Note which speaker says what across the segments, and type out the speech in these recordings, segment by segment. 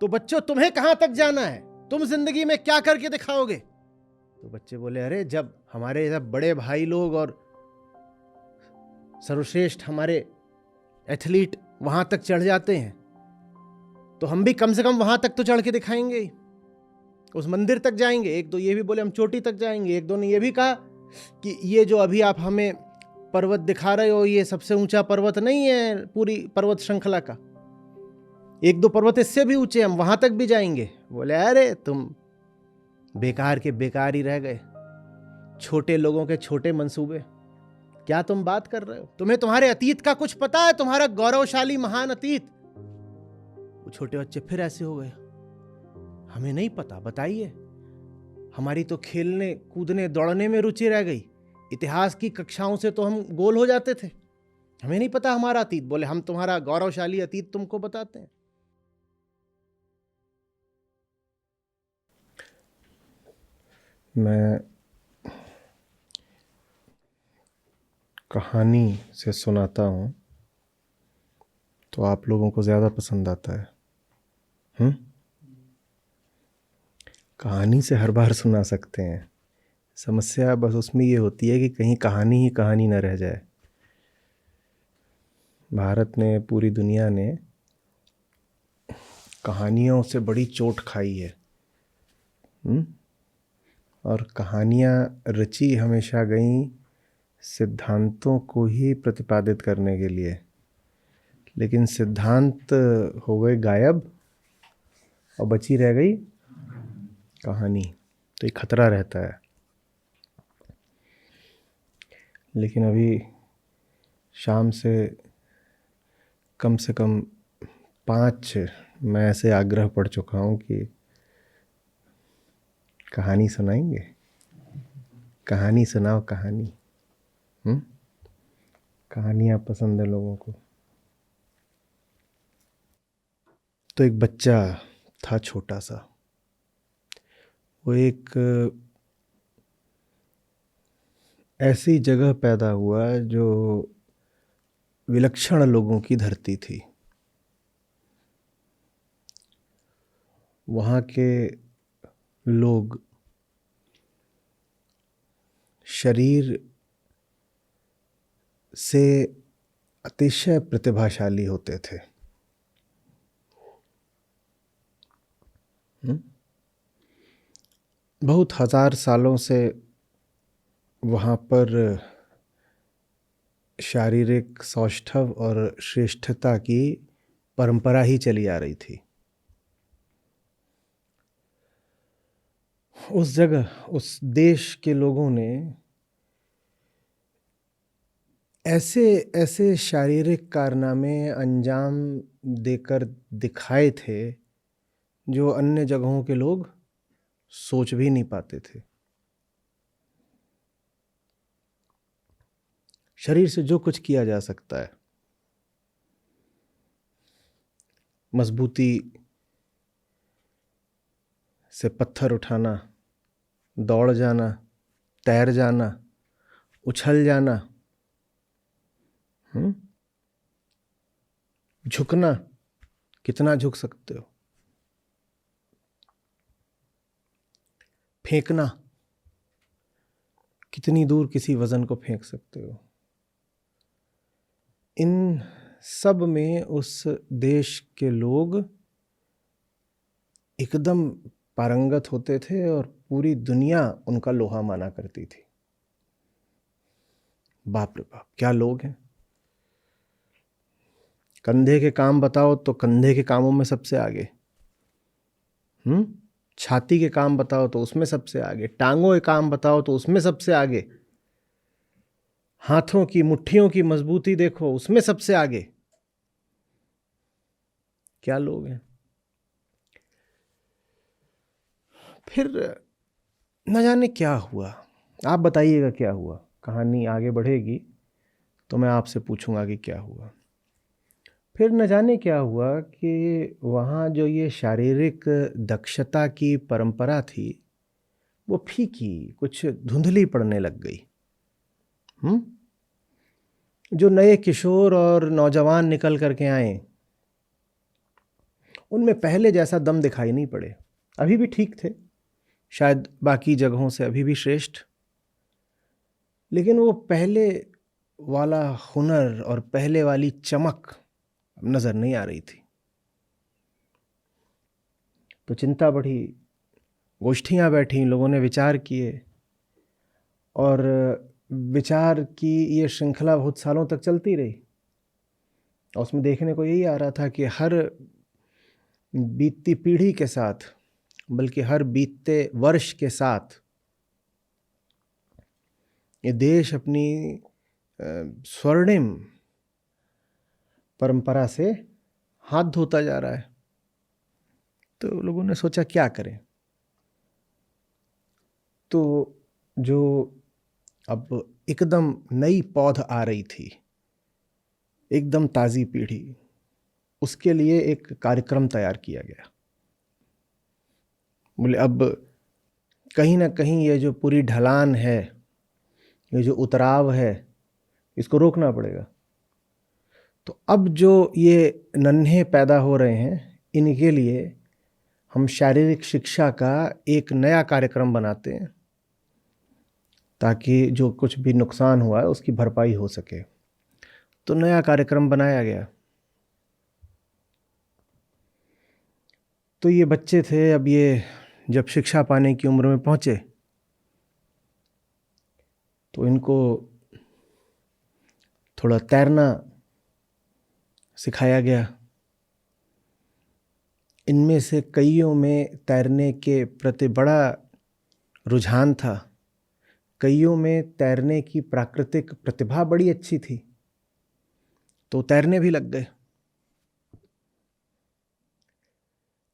Speaker 1: तो बच्चों तुम्हें कहां तक जाना है, तुम जिंदगी में क्या करके दिखाओगे? तो बच्चे बोले, अरे जब हमारे सब बड़े भाई लोग और सर्वश्रेष्ठ हमारे एथलीट वहां तक चढ़ जाते हैं तो हम भी कम से कम वहां तक तो चढ़ के दिखाएंगे ही। उस मंदिर तक जाएंगे। एक दो ये भी बोले हम चोटी तक जाएंगे। एक दो ने ये भी कहा कि ये जो अभी आप हमें पर्वत दिखा रहे हो ये सबसे ऊंचा पर्वत नहीं है पूरी पर्वत श्रृंखला का, एक दो पर्वत इससे भी ऊंचे, हम वहां तक भी जाएंगे। बोले अरे तुम बेकार के बेकार ही रह गए, छोटे लोगों के छोटे मंसूबे, क्या तुम बात कर रहे हो? तुम्हें तुम्हारे अतीत का कुछ पता है, तुम्हारा गौरवशाली महान अतीत? वो छोटे बच्चे फिर ऐसे हो गए, हमें नहीं पता, बताइए। हमारी तो खेलने कूदने दौड़ने में रुचि रह गई, इतिहास की कक्षाओं से तो हम गोल हो जाते थे, हमें नहीं पता हमारा अतीत। बोले हम तुम्हारा गौरवशाली अतीत तुमको बताते हैं।
Speaker 2: मैं कहानी से सुनाता हूँ तो आप लोगों को ज़्यादा पसंद आता है। कहानी से हर बार सुना सकते हैं, समस्या बस उसमें ये होती है कि कहीं कहानी ही कहानी न रह जाए। भारत ने, पूरी दुनिया ने कहानियों से बड़ी चोट खाई है। और कहानियाँ रची हमेशा गई सिद्धांतों को ही प्रतिपादित करने के लिए, लेकिन सिद्धांत हो गए गायब और बची रह गई कहानी। तो ये खतरा रहता है। लेकिन अभी शाम से कम 5 मैं ऐसे आग्रह पढ़ चुका हूँ कि कहानी सुनाएंगे, कहानी सुनाओ, कहानी। कहानियाँ पसंद है लोगों को। तो एक बच्चा था छोटा सा, वो एक ऐसी जगह पैदा हुआ जो विलक्षण लोगों की धरती थी। वहाँ के लोग शरीर से अतिशय प्रतिभाशाली होते थे। बहुत हजार सालों से वहाँ पर शारीरिक सौष्ठव और श्रेष्ठता की परंपरा ही चली आ रही थी। उस जगह, उस देश के लोगों ने ऐसे ऐसे शारीरिक कारनामे अंजाम देकर दिखाए थे जो अन्य जगहों के लोग सोच भी नहीं पाते थे। शरीर से जो कुछ किया जा सकता है, मजबूती से पत्थर उठाना, दौड़ जाना, तैर जाना, उछल जाना, झुकना, कितना झुक सकते हो, फेंकना, कितनी दूर किसी वजन को फेंक सकते हो। इन सब में उस देश के लोग एकदम पारंगत होते थे और पूरी दुनिया उनका लोहा माना करती थी। बाप रे बाप, क्या लोग हैं। कंधे के काम बताओ तो कंधे के कामों में सबसे आगे। छाती के काम बताओ तो उसमें सबसे आगे। टांगों के काम बताओ तो उसमें सबसे आगे। हाथों की मुट्ठियों की मजबूती देखो, उसमें सबसे आगे। क्या लोग हैं। फिर न जाने क्या हुआ, आप बताइएगा क्या हुआ। कहानी आगे बढ़ेगी तो मैं आपसे पूछूंगा कि क्या हुआ। फिर न जाने क्या हुआ कि वहाँ जो ये शारीरिक दक्षता की परंपरा थी वो फीकी, कुछ धुंधली पड़ने लग गई। जो नए किशोर और नौजवान निकल करके आए उनमें पहले जैसा दम दिखाई नहीं पड़े। अभी भी ठीक थे, शायद बाकी जगहों से अभी भी श्रेष्ठ, लेकिन वो पहले वाला हुनर और पहले वाली चमक अब नज़र नहीं आ रही थी। तो चिंता बढ़ी, गोष्ठियाँ बैठी, लोगों ने विचार किए, और विचार की ये श्रृंखला बहुत सालों तक चलती रही। और उसमें देखने को यही आ रहा था कि हर बीतती पीढ़ी के साथ, बल्कि हर बीतते वर्ष के साथ, ये देश अपनी स्वर्णिम परंपरा से हाथ धोता जा रहा है। तो लोगों ने सोचा क्या करें। तो जो अब एकदम नई पौध आ रही थी, एकदम ताज़ी पीढ़ी, उसके लिए एक कार्यक्रम तैयार किया गया। बोले अब कहीं ना कहीं ये जो पूरी ढलान है, ये जो उतराव है, इसको रोकना पड़ेगा। तो अब जो ये नन्हे पैदा हो रहे हैं, इनके लिए हम शारीरिक शिक्षा का एक नया कार्यक्रम बनाते हैं, ताकि जो कुछ भी नुकसान हुआ है उसकी भरपाई हो सके। तो नया कार्यक्रम बनाया गया। तो ये बच्चे थे, अब ये जब शिक्षा पाने की उम्र में पहुँचे तो इनको थोड़ा तैरना सिखाया गया। इनमें से कईयों में तैरने के प्रति बड़ा रुझान था, कईयों में तैरने की प्राकृतिक प्रतिभा बड़ी अच्छी थी, तो तैरने भी लग गए।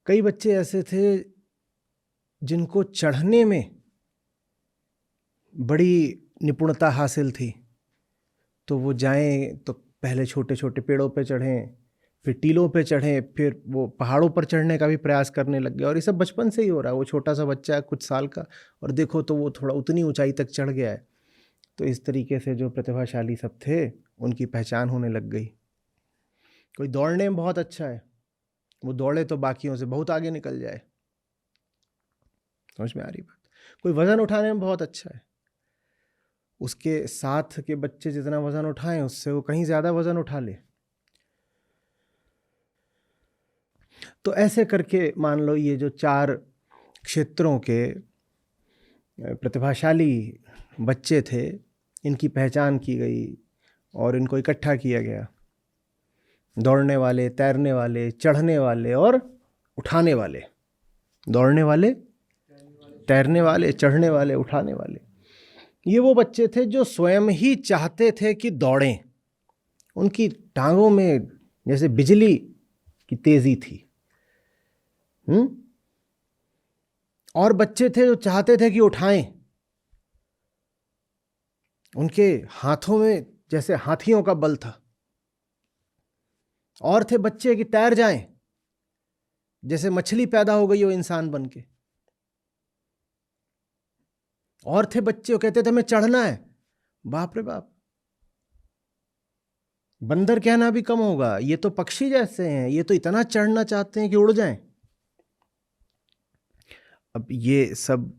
Speaker 2: कई बच्चे ऐसे थे जिनको चढ़ने में बड़ी निपुणता हासिल थी, तो वो जाएं तो पहले छोटे छोटे पेड़ों पे चढ़ें, फिर टीलों पे चढ़ें, फिर वो पहाड़ों पर चढ़ने का भी प्रयास करने लग गए। और ये सब बचपन से ही हो रहा है। वो छोटा सा बच्चा है कुछ साल का, और देखो तो वो थोड़ा उतनी ऊंचाई तक चढ़ गया है। तो इस तरीके से जो प्रतिभाशाली सब थे, उनकी पहचान होने लग गई। कोई दौड़ने में बहुत अच्छा है, वो दौड़े तो बाकियों से बहुत आगे निकल जाए। समझ में आ रही बात? कोई वज़न उठाने में बहुत अच्छा है, उसके साथ के बच्चे जितना वज़न उठाएं उससे वो कहीं ज़्यादा वज़न उठा ले। तो ऐसे करके मान लो ये जो 4 क्षेत्रों के प्रतिभाशाली बच्चे थे, इनकी पहचान की गई और इनको इकट्ठा किया गया। दौड़ने वाले, तैरने वाले, चढ़ने वाले और उठाने वाले। दौड़ने वाले, तैरने वाले, चढ़ने वाले, उठाने वाले। ये वो बच्चे थे जो स्वयं ही चाहते थे कि दौड़ें। उनकी टांगों में जैसे बिजली की तेजी थी। और बच्चे थे जो चाहते थे कि उठाएं। उनके हाथों में जैसे हाथियों का बल था। और थे बच्चे कि तैर जाएं, जैसे मछली पैदा हो गई हो इंसान बन के। और थे बच्चे वो कहते थे हमें चढ़ना है। बाप रे बाप, बंदर कहना भी कम होगा, ये तो पक्षी जैसे हैं, ये तो इतना चढ़ना चाहते हैं कि उड़ जाएं। अब ये सब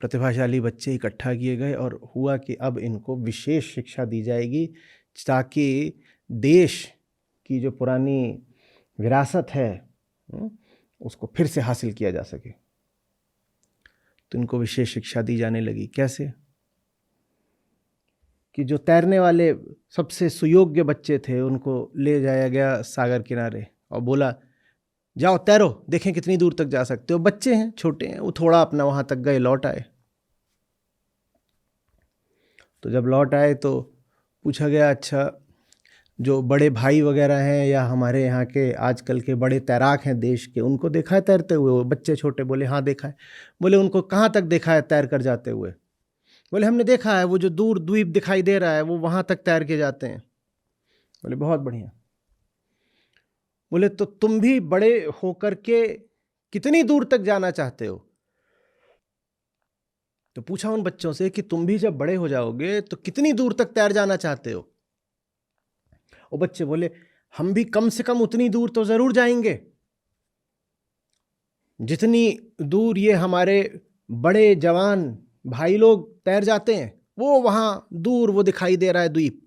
Speaker 2: प्रतिभाशाली बच्चे इकट्ठा किए गए और हुआ कि अब इनको विशेष शिक्षा दी जाएगी, ताकि देश की जो पुरानी विरासत है उसको फिर से हासिल किया जा सके। तो इनको विशेष शिक्षा दी जाने लगी। कैसे? कि जो तैरने वाले सबसे सुयोग्य बच्चे थे उनको ले जाया गया सागर किनारे और बोला जाओ तैरो, देखें कितनी दूर तक जा सकते हो। बच्चे हैं, छोटे हैं, वो थोड़ा अपना वहां तक गए, लौट आए। तो जब लौट आए तो पूछा गया अच्छा जो बड़े भाई वगैरह हैं या हमारे यहाँ के आजकल के बड़े तैराक हैं देश के, उनको देखा है तैरते हुए? वो बच्चे छोटे बोले हाँ देखा है। बोले उनको कहाँ तक देखा है तैर कर जाते हुए? बोले हमने देखा है वो जो दूर द्वीप दिखाई दे रहा है वो वहाँ तक तैर के जाते हैं। बोले बहुत बढ़िया। बोले तो तुम भी बड़े होकर के कितनी दूर तक जाना चाहते हो? तो पूछा उन बच्चों से कि तुम भी जब बड़े हो जाओगे तो कितनी दूर तक तैर जाना चाहते हो? वो बच्चे बोले हम भी कम से कम उतनी दूर तो जरूर जाएंगे।
Speaker 1: जितनी दूर ये हमारे बड़े जवान भाई लोग तैर जाते हैं, वो वहाँ दूर वो दिखाई दे रहा है द्वीप,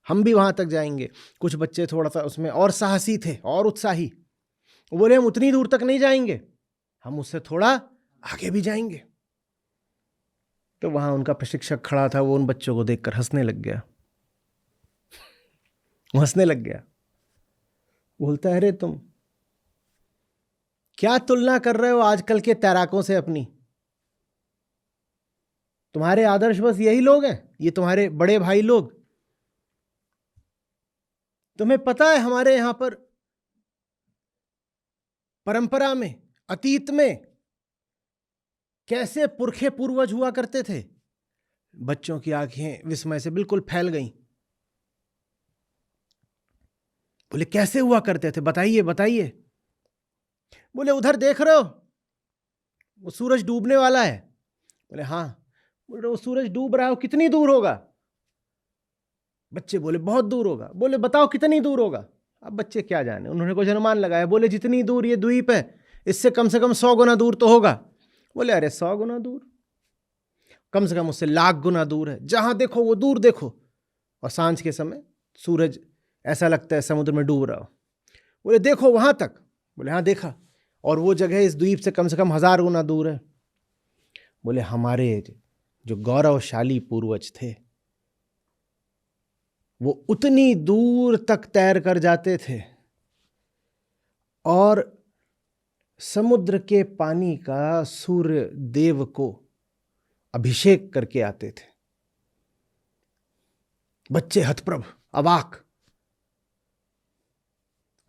Speaker 1: हम भी वहाँ तक जाएंगे। कुछ बच्चे थोड़ा सा उसमें और साहसी थे और उत्साही, वो बोले हम उतनी दूर तक नहीं जाएंगे, हम उससे थोड़ा आगे भी जाएंगे। तो वहाँ उनका प्रशिक्षक खड़ा था, वो उन बच्चों को देखकर हंसने लग गया। वो हंसने लग गया, बोलता है अरे तुम क्या तुलना कर रहे हो आजकल के तैराकों से अपनी? तुम्हारे आदर्श बस यही लोग हैं, ये तुम्हारे बड़े भाई लोग। तुम्हें पता है हमारे यहां पर परंपरा में, अतीत में कैसे पुरखे पूर्वज हुआ करते थे? बच्चों की आंखें विस्मय से बिल्कुल फैल गईं। बोले कैसे हुआ करते थे, बताइए बताइए। बोले उधर देख रहे हो, वो सूरज डूबने वाला है। बोले हाँ। बोले वो सूरज डूब रहा है, वो कितनी दूर होगा? बच्चे बोले बहुत दूर होगा। बोले बताओ कितनी दूर होगा? अब बच्चे क्या जाने, उन्होंने कुछ अनुमान लगाया। बोले जितनी दूर ये द्वीप है, इससे कम से कम 100 गुना दूर तो होगा। बोले अरे 100 गुना दूर? कम से कम उससे 1,00,000 गुना दूर है। जहां देखो वो दूर देखो, और सांझ के समय सूरज ऐसा लगता है समुद्र में डूब रहा हो। बोले देखो वहां तक। बोले हाँ देखा, और वो जगह इस द्वीप से कम 1,000 गुना दूर है। बोले हमारे जो गौरवशाली पूर्वज थे, वो उतनी दूर तक तैर कर जाते थे और समुद्र के पानी का सूर्य देव को अभिषेक करके आते थे। बच्चे हतप्रभ, अवाक।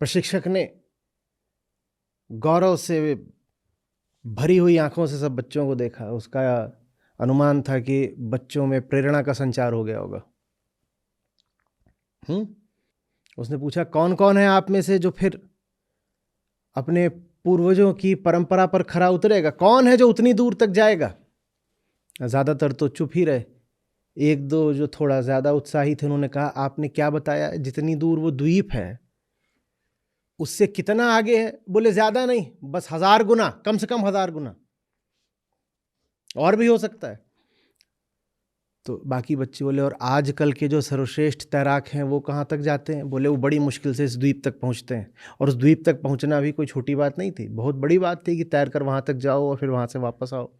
Speaker 1: प्रशिक्षक ने गौरव से भरी हुई आंखों से सब बच्चों को देखा। उसका अनुमान था कि बच्चों में प्रेरणा का संचार हो गया होगा। उसने पूछा कौन कौन है आप में से जो फिर अपने पूर्वजों की परंपरा पर खरा उतरेगा? कौन है जो उतनी दूर तक जाएगा? ज्यादातर तो चुप ही रहे। एक दो जो थोड़ा ज्यादा उत्साही थे, उन्होंने कहा आपने क्या बताया, जितनी दूर वो द्वीप है उससे कितना आगे है? बोले ज्यादा नहीं, बस 1,000 गुना, कम से कम 1,000 गुना, और भी हो सकता है। तो बाकी बच्चे बोले और आजकल के जो सर्वश्रेष्ठ तैराक हैं वो कहाँ तक जाते हैं? बोले वो बड़ी मुश्किल से इस द्वीप तक पहुँचते हैं, और उस द्वीप तक पहुँचना भी कोई छोटी बात नहीं थी, बहुत बड़ी बात थी कि तैर कर वहाँ तक जाओ और फिर वहाँ से वापस आओ।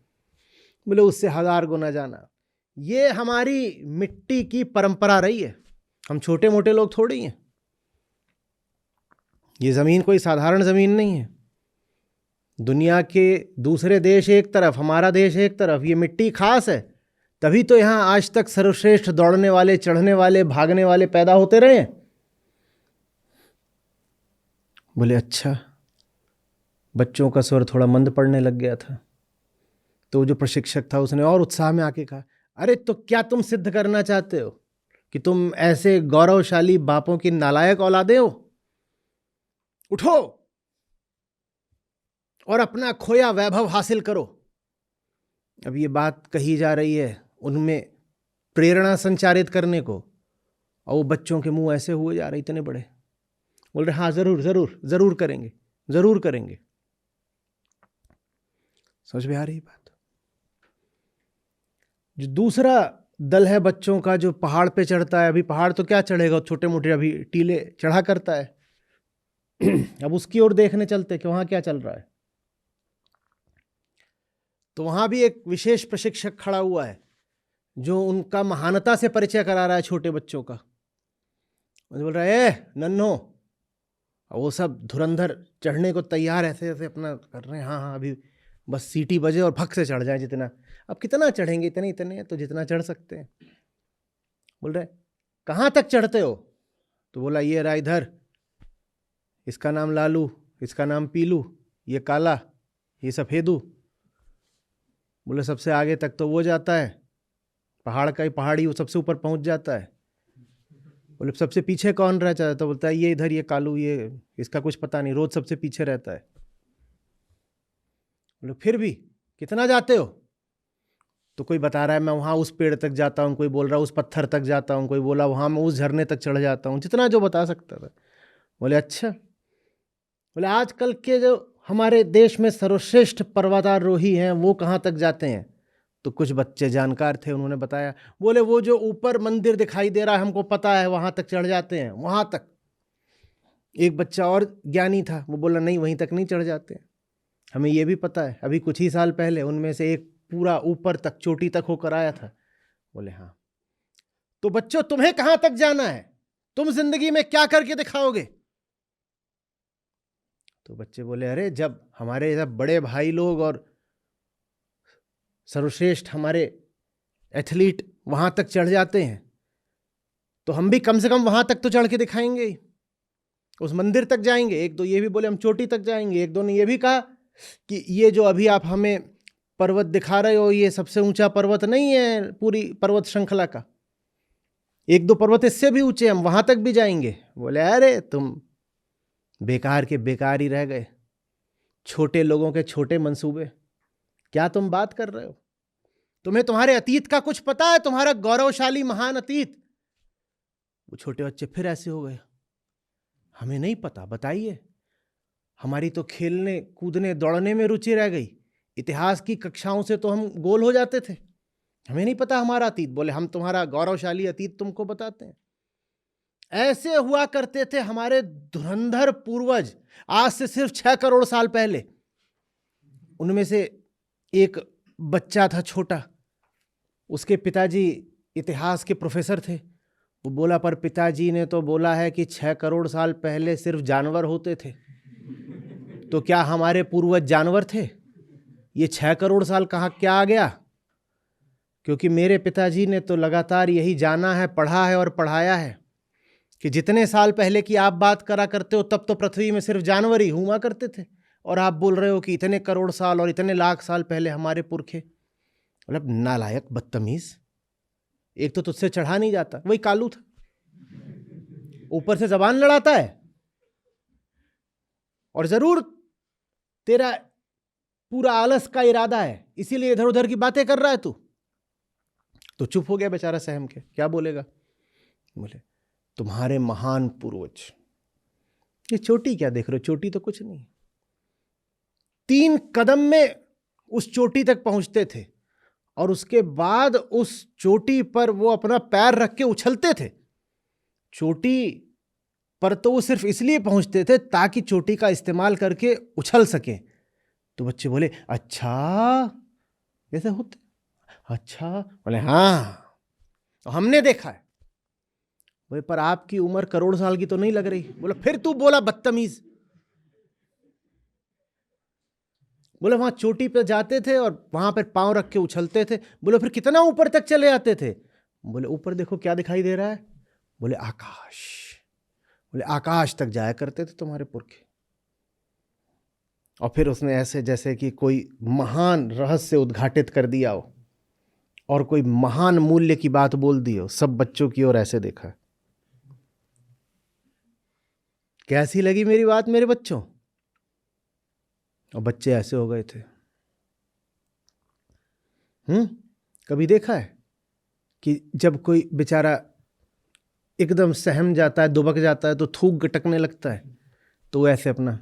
Speaker 1: बोले उससे 1,000 गुना जाना। ये हमारी मिट्टी की परंपरा रही है, हम छोटे मोटे लोग थोड़ी हैं। ये ज़मीन कोई साधारण ज़मीन नहीं है। दुनिया के दूसरे देश एक तरफ, हमारा देश एक तरफ, ये मिट्टी खास है, तभी तो यहाँ आज तक सर्वश्रेष्ठ दौड़ने वाले, चढ़ने वाले, भागने वाले पैदा होते रहे हैं। बोले अच्छा। बच्चों का स्वर थोड़ा मंद पड़ने लग गया था, तो जो प्रशिक्षक था उसने और उत्साह में आके कहा अरे तो क्या तुम सिद्ध करना चाहते हो कि तुम ऐसे गौरवशाली बापों की नालायक औलादे हो? उठो और अपना खोया वैभव हासिल करो। अब ये बात कही जा रही है उनमें प्रेरणा संचारित करने को, और वो बच्चों के मुंह ऐसे हुए जा रहे इतने बड़े। बोल रहे हाँ जरूर जरूर जरूर करेंगे, जरूर करेंगे। समझ में आ रही बात? जो दूसरा दल है बच्चों का जो पहाड़ पे चढ़ता है, अभी पहाड़ तो क्या चढ़ेगा, छोटे मोटे अभी टीले चढ़ा करता है। अब उसकी ओर देखने चलते कि वहां क्या चल रहा है। तो वहां भी एक विशेष प्रशिक्षक खड़ा हुआ है जो उनका महानता से परिचय करा रहा है छोटे बच्चों का। बोल रहा है ए नन्हो, वो सब धुरंधर चढ़ने को तैयार ऐसे ऐसे अपना कर रहे हैं। हाँ हाँ अभी बस सीटी बजे और भग से चढ़ जाए जितना। अब कितना चढ़ेंगे, इतने इतने तो जितना चढ़ सकते हैं। बोल रहे कहाँ तक चढ़ते हो? तो बोला ये रहा इधर, इसका नाम लालू, इसका नाम पीलू, ये काला, ये सफेदू। बोले सबसे आगे तक तो वो जाता है, पहाड़ का ही पहाड़ी, वो सबसे ऊपर पहुंच जाता है। बोले सबसे पीछे कौन रह जाता है? तो बोलता है ये इधर, ये कालू, ये इसका कुछ पता नहीं, रोज सबसे पीछे रहता है। बोले फिर भी कितना जाते हो? तो कोई बता रहा है मैं वहाँ उस पेड़ तक जाता हूँ, कोई बोल रहा है उस पत्थर तक जाता हूँ, कोई बोला वहाँ मैं उस झरने तक चढ़ जाता हूँ, जितना जो बता सकता था। बोले अच्छा। बोले आजकल के जो हमारे देश में सर्वश्रेष्ठ पर्वतारोही हैं, वो कहाँ तक जाते हैं? तो कुछ बच्चे जानकार थे, उन्होंने बताया, बोले वो जो ऊपर मंदिर दिखाई दे रहा है हमको पता है, वहां तक चढ़ जाते हैं, वहां तक। एक बच्चा और ज्ञानी था, वो बोला नहीं, वहीं तक नहीं चढ़ जाते, हमें ये भी पता है, अभी कुछ ही साल पहले उनमें से एक पूरा ऊपर तक, चोटी तक होकर आया था। बोले हाँ। तो बच्चों, तुम्हें कहां तक जाना है? तुम जिंदगी में क्या करके दिखाओगे? तो बच्चे बोले, अरे जब हमारे सब बड़े भाई लोग और सर्वश्रेष्ठ हमारे एथलीट वहां तक चढ़ जाते हैं, तो हम भी कम से कम वहां तक तो चढ़ के दिखाएंगे ही। उस मंदिर तक जाएंगे। एक दो ये भी बोले हम चोटी तक जाएंगे, एक दो ने ये भी कहा कि ये जो अभी आप हमें पर्वत दिखा रहे हो, ये सबसे ऊंचा पर्वत नहीं है पूरी पर्वत श्रृंखला का, एक दो पर्वत इससे भी ऊंचे, हम वहां तक भी जाएंगे। बोले अरे तुम बेकार के बेकार ही रह गए, छोटे लोगों के छोटे मंसूबे, क्या तुम बात कर रहे हो? तुम्हें तुम्हारे अतीत का कुछ पता है? तुम्हारा गौरवशाली महान अतीत? वो छोटे बच्चे फिर ऐसे हो गए, हमें नहीं पता, बताइए। हमारी तो खेलने कूदने दौड़ने में रुचि रह गई, इतिहास की कक्षाओं से तो हम गोल हो जाते थे, हमें नहीं पता हमारा अतीत। बोले हम तुम्हारा गौरवशाली अतीत तुमको बताते हैं। ऐसे हुआ करते थे हमारे धुरंधर पूर्वज, आज से सिर्फ 6 करोड़ साल पहले। उनमें से एक बच्चा था छोटा, उसके पिताजी इतिहास के प्रोफेसर थे। वो बोला, पर पिताजी ने तो बोला है कि 6 करोड़ साल पहले सिर्फ जानवर होते थे, तो क्या हमारे पूर्वज जानवर थे? ये 6 करोड़ साल कहाँ क्या आ गया? क्योंकि मेरे पिताजी ने तो लगातार यही जाना है, पढ़ा है और पढ़ाया है कि जितने साल पहले की आप बात करा करते हो, तब तो पृथ्वी में सिर्फ जानवर ही हुआ करते थे, और आप बोल रहे हो कि इतने करोड़ साल और इतने लाख साल पहले हमारे पुरखे। मतलब नालायक, बदतमीज, एक तो तुझसे चढ़ा नहीं जाता, वही कालू था, ऊपर से जबान लड़ाता है, और जरूर तेरा पूरा आलस का इरादा है, इसीलिए इधर उधर की बातें कर रहा है तू। तो चुप हो गया बेचारा सहम के, क्या बोलेगा? बोले तुम्हारे महान पूर्वज, ये चोटी क्या देख रहे हो? चोटी तो कुछ नहीं, 3 कदम में उस चोटी तक पहुंचते थे, और उसके बाद उस चोटी पर वो अपना पैर रख के उछलते थे। चोटी पर तो वो सिर्फ इसलिए पहुंचते थे ताकि चोटी का इस्तेमाल करके उछल सके। तो बच्चे बोले अच्छा ऐसे होते? अच्छा। बोले हाँ, हमने देखा है। बोले पर आपकी उम्र करोड़ साल की तो नहीं लग रही। बोला फिर तू बोला बदतमीज। बोले वहां चोटी पे जाते थे और वहां पर पांव रख के उछलते थे। बोले फिर कितना ऊपर तक चले जाते थे? बोले ऊपर देखो क्या दिखाई दे रहा है। बोले आकाश। बोले आकाश तक जाया करते थे तुम्हारे पुरखे। और फिर उसने ऐसे जैसे कि कोई महान रहस्य उद्घाटित कर दिया हो और कोई महान मूल्य की बात बोल दी हो, सब बच्चों की ओर ऐसे देखा। कैसी लगी मेरी बात मेरे बच्चों? और बच्चे ऐसे हो गए थे। कभी देखा है कि जब कोई बेचारा एकदम सहम जाता है, दुबक जाता है, तो थूक गटकने लगता है, तो वो ऐसे अपना,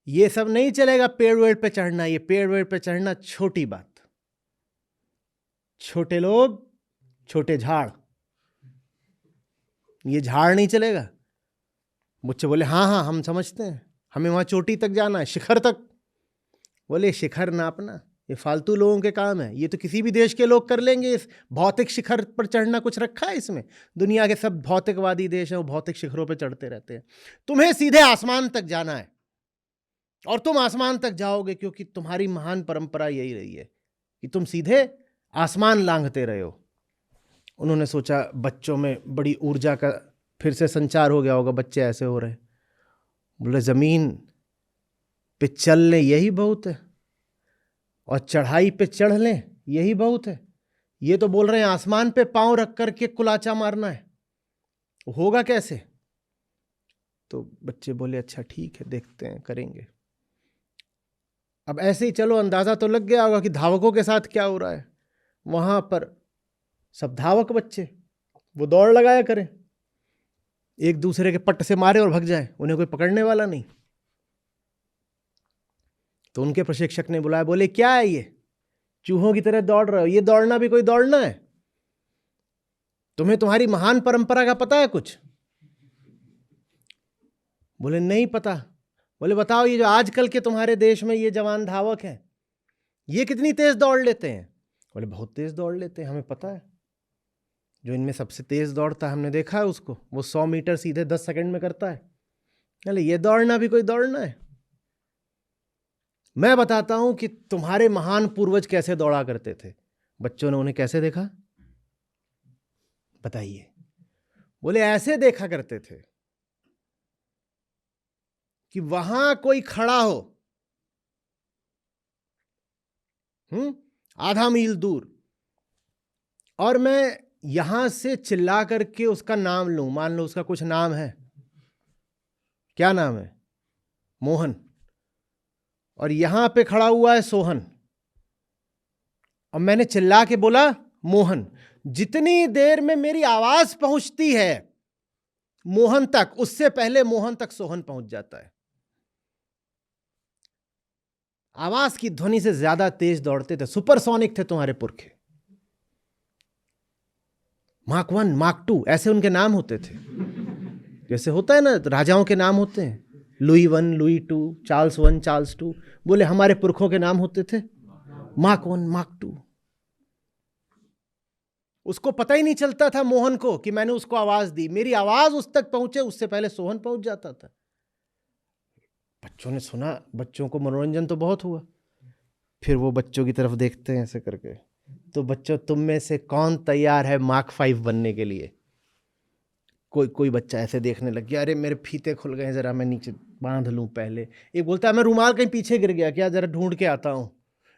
Speaker 1: ये सब नहीं चलेगा पेड़ वेड़ पे चढ़ना। ये पेड़ वेड़ पे चढ़ना छोटी बात, छोटे लोग, छोटे झाड़, ये झाड़ नहीं चलेगा। मुझसे बोले हाँ हाँ हम समझते हैं, हमें वहां चोटी तक जाना है, शिखर तक। बोले शिखर नापना ये फालतू लोगों के काम है, ये तो किसी भी देश के लोग कर लेंगे। इस भौतिक शिखर पर चढ़ना कुछ रखा है इसमें? दुनिया के सब भौतिकवादी देश हैं, वो भौतिक शिखरों पर चढ़ते रहते हैं। तुम्हें सीधे आसमान तक जाना है, और तुम आसमान तक जाओगे क्योंकि तुम्हारी महान परंपरा यही रही है कि तुम सीधे आसमान लांघते रहे हो। उन्होंने सोचा बच्चों में बड़ी ऊर्जा का फिर से संचार हो गया होगा, बच्चे ऐसे हो रहे। बोले जमीन पे चलने यही बहुत है, और चढ़ाई पे चढ़ लें यही बहुत है। ये तो बोल रहे हैं आसमान पे पांव रख करके कुलाचा मारना है, होगा कैसे? तो बच्चे बोले अच्छा ठीक है, देखते हैं, करेंगे। अब ऐसे ही चलो, अंदाजा तो लग गया होगा कि धावकों के साथ क्या हो रहा है। वहां पर सब धावक बच्चे, वो दौड़ लगाया करें। एक दूसरे के पट से मारे और भग जाए, उन्हें कोई पकड़ने वाला नहीं। तो उनके प्रशिक्षक ने बुलाया, बोले क्या है ये, चूहों की तरह दौड़ रहे हो, ये दौड़ना भी कोई दौड़ना है? तुम्हें तुम्हारी महान परंपरा का पता है कुछ? बोले नहीं पता। बोले बताओ, ये जो आजकल के तुम्हारे देश में ये जवान धावक हैं, ये कितनी तेज दौड़ लेते हैं? बोले बहुत तेज दौड़ लेते हैं, हमें पता है। जो इनमें सबसे तेज दौड़ता है हमने देखा है उसको, वो 100 मीटर सीधे 10 सेकंड में करता है। बोले ये दौड़ना भी कोई दौड़ना है? मैं बताता हूं कि तुम्हारे महान पूर्वज कैसे दौड़ा करते थे। बच्चों ने उन्हें कैसे देखा बताइए? बोले ऐसे देखा करते थे कि वहां कोई खड़ा हो, आधा मील दूर, और मैं यहां से चिल्ला करके उसका नाम लूं। मान लो उसका कुछ नाम है, क्या नाम है? मोहन। और यहां पे खड़ा हुआ है सोहन, और मैंने चिल्ला के बोला मोहन। जितनी देर में मेरी आवाज पहुंचती है मोहन तक, उससे पहले मोहन तक सोहन पहुंच जाता है। आवाज की ध्वनि से ज्यादा तेज दौड़ते थे, सुपरसोनिक थे तुम्हारे पुरखे। मार्क 1, मार्क 2 ऐसे उनके नाम होते थे। जैसे होता है ना, राजाओं के नाम होते हैं, लुई 1, लुई 2, चार्ल्स 1, चार्ल्स 2। बोले हमारे पुरखों के नाम होते थे मार्क 1, मार्क 2। उसको पता ही नहीं चलता था मोहन को कि मैंने उसको आवाज दी। मेरी आवाज उस तक पहुंचे उससे पहले सोहन पहुंच जाता था। बच्चों ने सुना, बच्चों को मनोरंजन तो बहुत हुआ। फिर वो बच्चों की तरफ देखते हैं ऐसे करके, तो बच्चों तुम में से कौन तैयार है मार्क 5 बनने के लिए? कोई बच्चा ऐसे देखने लग गया, अरे मेरे फीते खुल गए, जरा मैं नीचे बांध लूं पहले। एक बोलता है मैं रुमाल कहीं पीछे गिर गया क्या, जरा ढूंढ के आता हूं।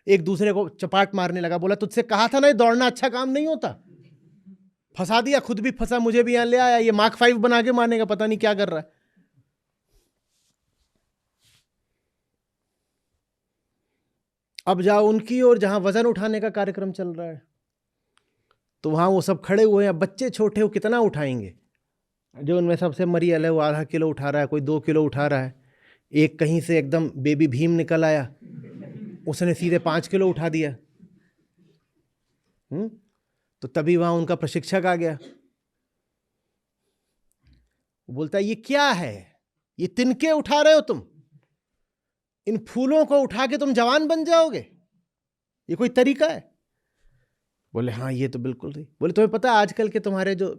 Speaker 1: एक दूसरे को चपाट मारने लगा, बोला तुझसे कहा था ना ये दौड़ना अच्छा काम नहीं होता। फंसा दिया, खुद भी फंसा, मुझे भी यहां ले आया। ये मार्क 5 बना के मारने का पता नहीं क्या कर रहा है। अब जाओ उनकी ओर जहां वजन उठाने का कार्यक्रम चल रहा है, तो वहां वो सब खड़े हुए हैं। बच्चे छोटे हो, कितना उठाएंगे? जो उनमें सबसे मरियल है वो आधा किलो उठा रहा है, कोई 2 किलो उठा रहा है। एक कहीं से एकदम बेबी भीम निकल आया, उसने सीधे 5 किलो उठा दिया। तो तभी वहां उनका प्रशिक्षक आ गया। वो बोलता है ये क्या है, ये तिनके उठा रहे हो तुम? इन फूलों को उठा के तुम जवान बन जाओगे? ये कोई तरीका है? बोले हाँ ये तो बिल्कुल सही। बोले तुम्हें पता है आजकल के तुम्हारे जो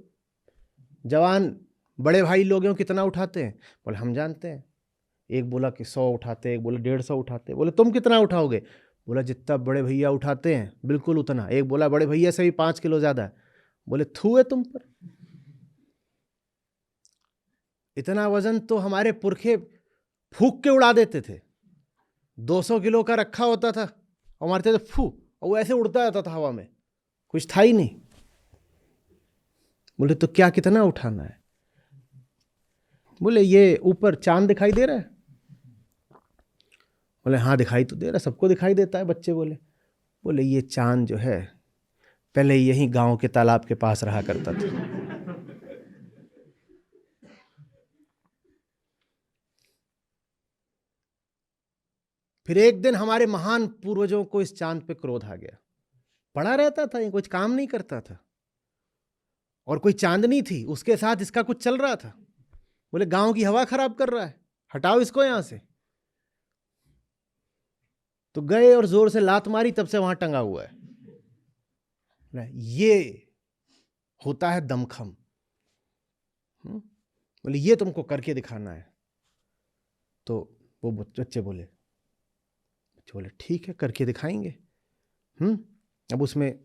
Speaker 1: जवान बड़े भाई लोग हैं कितना उठाते हैं? बोले हम जानते हैं। एक बोला कि 100 उठाते, एक बोला 150 उठाते। बोले तुम कितना उठाओगे? बोला जितना बड़े भैया उठाते हैं बिल्कुल उतना। एक बोला बड़े भैया से भी 5 किलो ज्यादा है। बोले थू है तुम पर, इतना वजन तो हमारे पुरखे फूक के उड़ा देते थे। 200 किलो का रखा होता था और मारते थे फू, और वो ऐसे उड़ता जाता था हवा में, कुछ था ही नहीं। बोले तो क्या कितना उठाना है? बोले ये ऊपर चांद दिखाई दे रहा है? बोले हाँ दिखाई तो दे रहा है, सबको दिखाई देता है। बच्चे बोले ये चांद जो है पहले यही गांव के तालाब के पास रहा करता था। फिर एक दिन हमारे महान पूर्वजों को इस चांद पे क्रोध आ गया। पड़ा रहता था, ये कुछ काम नहीं करता था, और कोई चांदनी थी उसके साथ इसका कुछ चल रहा था। बोले गांव की हवा खराब कर रहा है, हटाओ इसको यहां से। तो गए और जोर से लात मारी, तब से वहां टंगा हुआ है। ये होता है दमखम। बोले ये तुमको करके दिखाना है। तो वो बच्चे बोले ठीक है करके दिखाएंगे। अब उसमें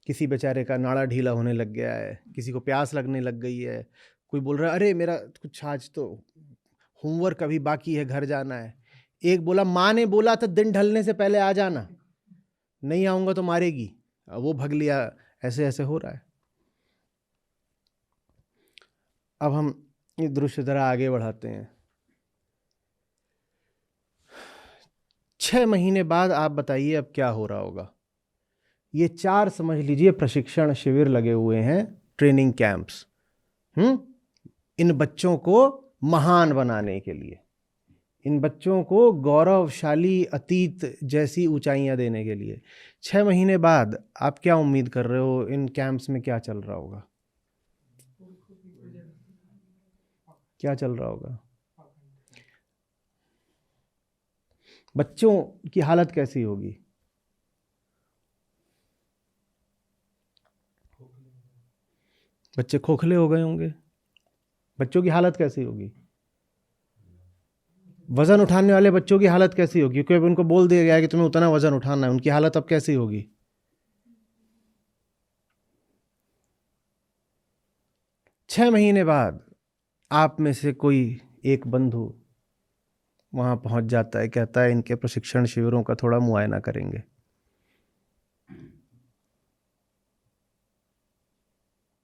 Speaker 1: किसी बेचारे का नाड़ा ढीला होने लग गया है, किसी को प्यास लगने लग गई है, कोई बोल रहा है अरे मेरा कुछ आज तो होमवर्क अभी बाकी है, घर जाना है। एक बोला माँ ने बोला था दिन ढलने से पहले आ जाना, नहीं आऊंगा तो मारेगी। वो भग लिया। ऐसे ऐसे हो रहा है। अब हम ये दृश्य जरा आगे बढ़ाते हैं। 6 महीने बाद आप बताइए अब क्या हो रहा होगा। ये 4 समझ लीजिए प्रशिक्षण शिविर लगे हुए हैं, ट्रेनिंग कैंप्स। इन बच्चों को महान बनाने के लिए, इन बच्चों को गौरवशाली अतीत जैसी ऊंचाइयां देने के लिए। 6 महीने बाद आप क्या उम्मीद कर रहे हो इन कैंप्स में क्या चल रहा होगा? क्या चल रहा होगा? बच्चों की हालत कैसी होगी? बच्चे खोखले हो गए होंगे। बच्चों की हालत कैसी होगी? वजन उठाने वाले बच्चों की हालत कैसी होगी? क्योंकि अब उनको बोल दिया गया है कि तुम्हें उतना वजन उठाना है, उनकी हालत अब कैसी होगी? छह महीने बाद आप में से कोई एक बंधु वहां पहुंच जाता है, कहता है इनके प्रशिक्षण शिविरों का थोड़ा मुआयना करेंगे।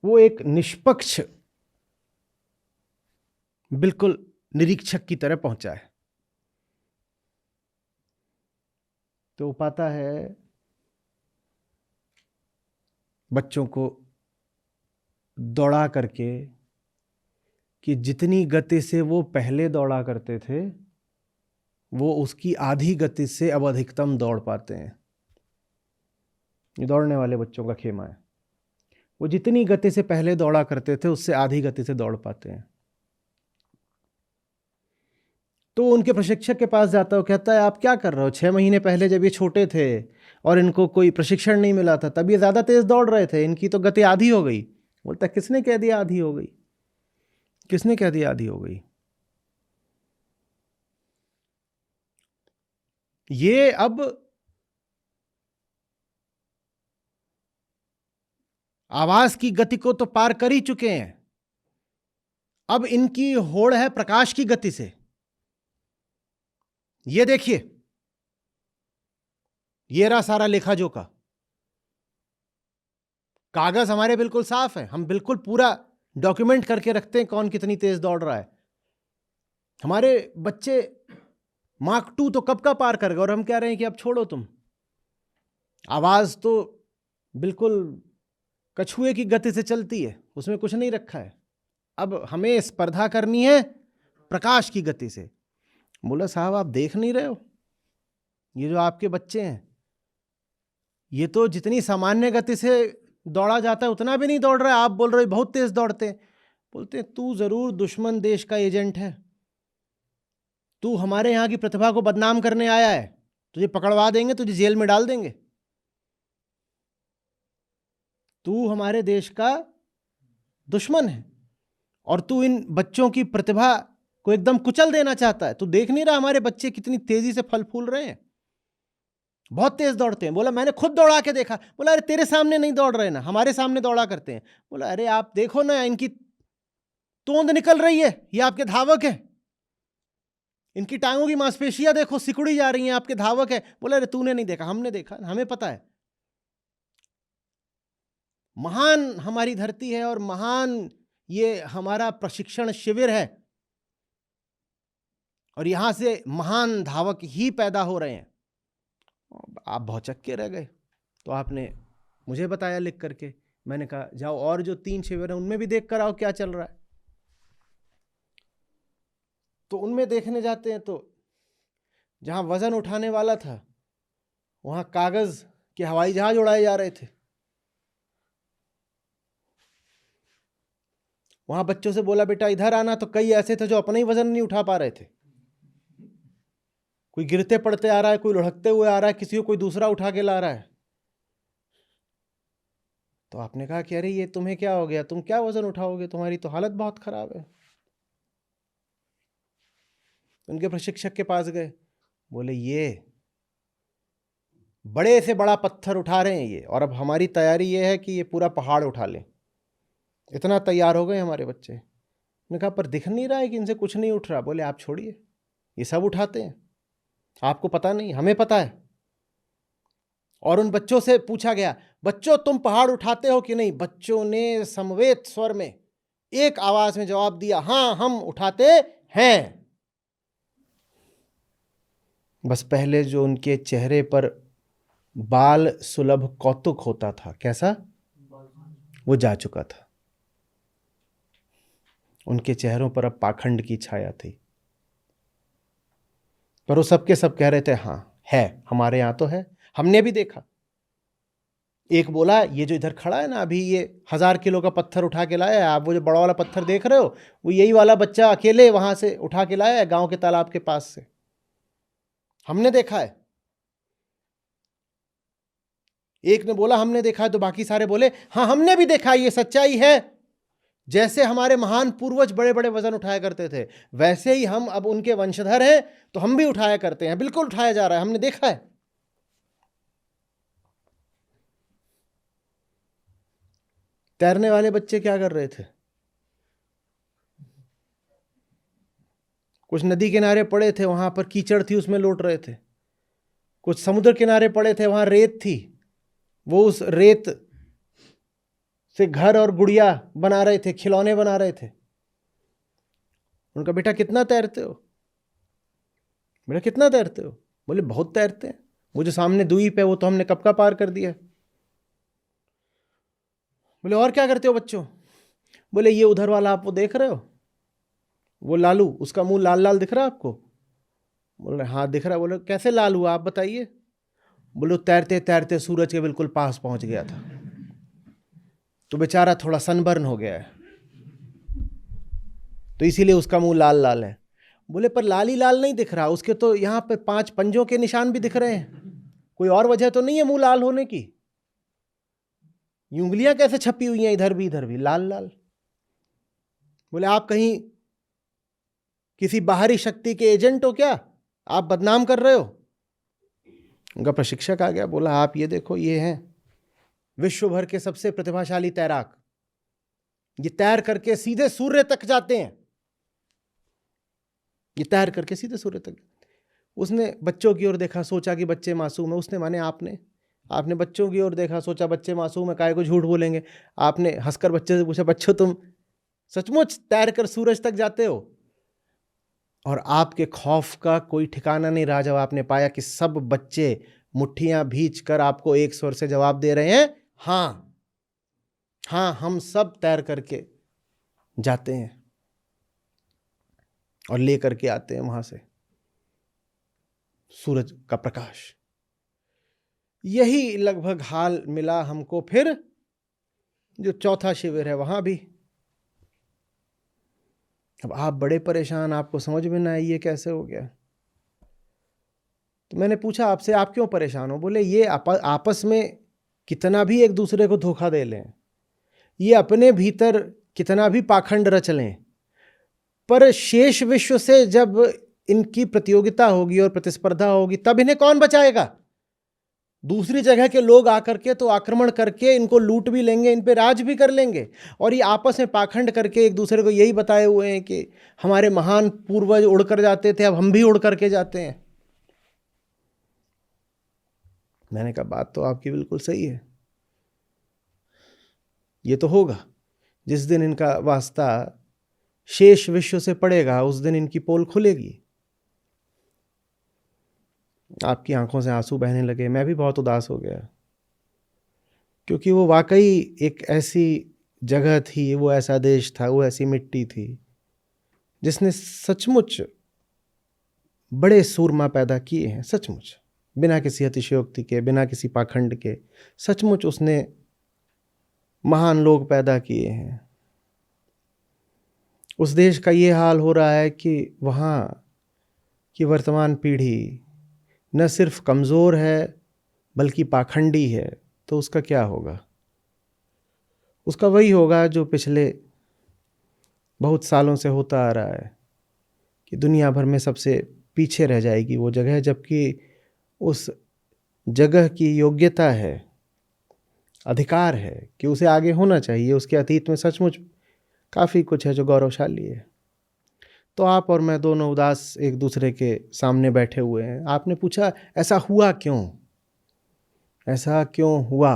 Speaker 1: वो एक निष्पक्ष बिल्कुल निरीक्षक की तरह पहुंचा है। तो वो पाता है बच्चों को दौड़ा करके कि जितनी गति से वो पहले दौड़ा करते थे वो उसकी आधी गति से अब अधिकतम दौड़ पाते हैं। ये दौड़ने वाले बच्चों का खेमा है। वो जितनी गति से पहले दौड़ा करते थे उससे आधी गति से दौड़ पाते हैं। तो उनके प्रशिक्षक के पास जाता है, कहता है आप क्या कर रहे हो? 6 महीने पहले जब ये छोटे थे और इनको कोई प्रशिक्षण नहीं मिला था तब ये ज़्यादा तेज दौड़ रहे थे, इनकी तो गति आधी हो गई। बोलता है किसने कह दिया आधी हो गई? किसने कह दिया आधी हो गई? ये अब आवाज की गति को तो पार कर ही चुके हैं, अब इनकी होड़ है प्रकाश की गति से। ये देखिए, ये रहा सारा लेखा जोखा। कागज हमारे बिल्कुल साफ है, हम बिल्कुल पूरा डॉक्यूमेंट करके रखते हैं कौन कितनी तेज दौड़ रहा है। हमारे बच्चे मार्क 2 तो कब का पार कर गए और हम कह रहे हैं कि अब छोड़ो तुम। आवाज तो बिल्कुल कछुए की गति से चलती है, उसमें कुछ नहीं रखा है। अब हमें स्पर्धा करनी है प्रकाश की गति से। बोला साहब आप देख नहीं रहे हो, ये जो आपके बच्चे हैं ये तो जितनी सामान्य गति से दौड़ा जाता है उतना भी नहीं दौड़ रहा है, आप बोल रहे हो बहुत तेज दौड़ते हैं। बोलते हैं तू जरूर दुश्मन देश का एजेंट है, तू हमारे यहाँ की प्रतिभा को बदनाम करने आया है, तुझे पकड़वा देंगे, तुझे जेल में डाल देंगे। तू हमारे देश का दुश्मन है और तू इन बच्चों की प्रतिभा को एकदम कुचल देना चाहता है। तू देख नहीं रहा हमारे बच्चे कितनी तेजी से फल फूल रहे हैं, बहुत तेज दौड़ते हैं। बोला मैंने खुद दौड़ा के देखा। बोला अरे तेरे सामने नहीं दौड़ रहे ना, हमारे सामने दौड़ा करते हैं। बोला अरे आप देखो ना, इनकी तोंद निकल रही है, ये आपके धावक है। इनकी टांगों की मांसपेशियां देखो सिकुड़ी जा रही हैं, आपके धावक है। बोला अरे तूने नहीं देखा, हमने देखा, हमें पता है। महान हमारी धरती है और महान ये हमारा प्रशिक्षण शिविर है और यहां से महान धावक ही पैदा हो रहे हैं। आप भौचक्के के रह गए। तो आपने मुझे बताया लिख करके, मैंने कहा जाओ और जो 3 शिविर हैं उनमें भी देख कर आओ क्या चल रहा है। तो उनमें देखने जाते हैं तो जहां वजन उठाने वाला था वहां कागज के हवाई जहाज उड़ाए जा रहे थे। वहां बच्चों से बोला बेटा इधर आना, तो कई ऐसे थे जो अपना ही वजन नहीं उठा पा रहे थे। कोई गिरते पड़ते आ रहा है, कोई लुढ़कते हुए आ रहा है, किसी को कोई दूसरा उठा के ला रहा है। तो आपने कहा कि अरे ये तुम्हें क्या हो गया, तुम क्या वजन उठाओगे, तुम्हारी तो हालत बहुत खराब है। उनके प्रशिक्षक के पास गए, बोले ये बड़े से बड़ा पत्थर उठा रहे हैं ये, और अब हमारी तैयारी ये है कि ये पूरा पहाड़ उठा लें। इतना तैयार हो गए हमारे बच्चे। मैंने कहा पर दिख नहीं रहा है कि इनसे कुछ नहीं उठ रहा। बोले आप छोड़िए, ये सब उठाते हैं, आपको पता नहीं, हमें पता है। और उन बच्चों से पूछा गया, बच्चों तुम पहाड़ उठाते हो कि नहीं? बच्चों ने समवेत स्वर में एक आवाज में जवाब दिया, हाँ हम उठाते हैं। बस पहले जो उनके चेहरे पर बाल सुलभ कौतुक होता था, कैसा, वो जा चुका था। उनके चेहरों पर अब पाखंड की छाया थी, पर वो सबके सब कह रहे थे हाँ है, हमारे यहाँ तो है, हमने भी देखा। एक बोला ये जो इधर खड़ा है ना अभी, ये 1000 किलो का पत्थर उठा के लाया है, आप वो जो बड़ा वाला पत्थर देख रहे हो वो यही वाला बच्चा अकेले वहां से उठा के लाया है गांव के तालाब के पास से, हमने देखा है। एक ने बोला हमने देखा है, तो बाकी सारे बोले हाँ हमने भी देखा है, ये सच्चाई है। जैसे हमारे महान पूर्वज बड़े बड़े वजन उठाया करते थे, वैसे ही हम अब उनके वंशधर हैं, तो हम भी उठाया करते हैं, बिल्कुल उठाया जा रहा है, हमने देखा है। तैरने वाले बच्चे क्या कर रहे थे? कुछ नदी किनारे पड़े थे, वहां पर कीचड़ थी, उसमें लौट रहे थे। कुछ समुद्र किनारे पड़े थे, वहां रेत थी, वो उस रेत से घर और गुड़िया बना रहे थे, खिलौने बना रहे थे। उनका बेटा कितना तैरते हो? बेटा कितना तैरते हो? बोले बहुत तैरते हैं, वो जो सामने द्वीप है वो तो हमने कब का पार कर दिया। बोले और क्या करते हो बच्चों? बोले ये उधर वाला आप वो देख रहे हो, वो लालू, उसका मुंह लाल लाल दिख रहा है आपको? बोले हाँ दिख रहा है। बोले कैसे लाल हुआ आप बताइए? बोले तैरते तैरते सूरज के बिल्कुल पास पहुंच गया था, तो बेचारा थोड़ा सनबर्न हो गया है, तो इसीलिए उसका मुंह लाल लाल है। बोले पर लाल ही लाल नहीं दिख रहा, उसके तो यहाँ पे 5 पंजों के निशान भी दिख रहे हैं, कोई और वजह तो नहीं है मुंह लाल होने की? ये उंगलियां कैसे छपी हुई हैं इधर भी लाल लाल? बोले आप कहीं किसी बाहरी शक्ति के एजेंट हो क्या? आप बदनाम कर रहे हो? उनका प्रशिक्षक आ गया, बोला आप ये देखो, ये हैं विश्व भर के सबसे प्रतिभाशाली तैराक, ये तैर करके सीधे सूर्य तक जाते हैं, ये तैर करके सीधे सूर्य तक। उसने बच्चों की ओर देखा, सोचा कि बच्चे मासूम है, उसने माने आपने बच्चों की ओर देखा, सोचा बच्चे मासूम है, काहे को झूठ बोलेंगे। आपने हंसकर बच्चे से पूछा, बच्चों तुम सचमुच तैर कर सूरज तक जाते हो? और आपके खौफ का कोई ठिकाना नहीं रहा जब आपने पाया कि सब बच्चे मुट्ठियां भींच कर आपको एक स्वर से जवाब दे रहे हैं, हाँ हाँ हम सब तैर करके जाते हैं और ले करके आते हैं वहां से सूरज का प्रकाश। यही लगभग हाल मिला हमको फिर जो चौथा शिविर है वहां भी। अब आप बड़े परेशान, आपको समझ में ना आई ये कैसे हो गया। तो मैंने पूछा आपसे, आप क्यों परेशान हो? बोले ये आपस में कितना भी एक दूसरे को धोखा दे लें, ये अपने भीतर कितना भी पाखंड रच लें, पर शेष विश्व से जब इनकी प्रतियोगिता होगी और प्रतिस्पर्धा होगी, तब इन्हें कौन बचाएगा? दूसरी जगह के लोग आकर के तो आक्रमण करके इनको लूट भी लेंगे, इन पे राज भी कर लेंगे, और ये आपस में पाखंड करके एक दूसरे को यही बताए हुए हैं कि हमारे महान पूर्वज उड़कर जाते थे, अब हम भी उड़ करके जाते हैं। मैंने कहा बात तो आपकी बिल्कुल सही है, ये तो होगा जिस दिन इनका वास्ता शेष विश्व से पड़ेगा, उस दिन इनकी पोल खुलेगी। आपकी आंखों से आंसू बहने लगे, मैं भी बहुत उदास हो गया, क्योंकि वो वाकई एक ऐसी जगह थी, वो ऐसा देश था, वो ऐसी मिट्टी थी जिसने सचमुच बड़े सूरमा पैदा किए हैं, सचमुच बिना किसी अतिशयोक्ति के, बिना किसी पाखंड के, सचमुच उसने महान लोग पैदा किए हैं। उस देश का ये हाल हो रहा है कि वहाँ की वर्तमान पीढ़ी न सिर्फ कमज़ोर है बल्कि पाखंडी है, तो उसका क्या होगा? उसका वही होगा जो पिछले बहुत सालों से होता आ रहा है कि दुनिया भर में सबसे पीछे रह जाएगी वो जगह, जबकि उस जगह की योग्यता है, अधिकार है कि उसे आगे होना चाहिए। उसके अतीत में सचमुच काफ़ी कुछ है जो गौरवशाली है। तो आप और मैं दोनों उदास एक दूसरे के सामने बैठे हुए हैं। आपने पूछा ऐसा हुआ क्यों, ऐसा क्यों हुआ?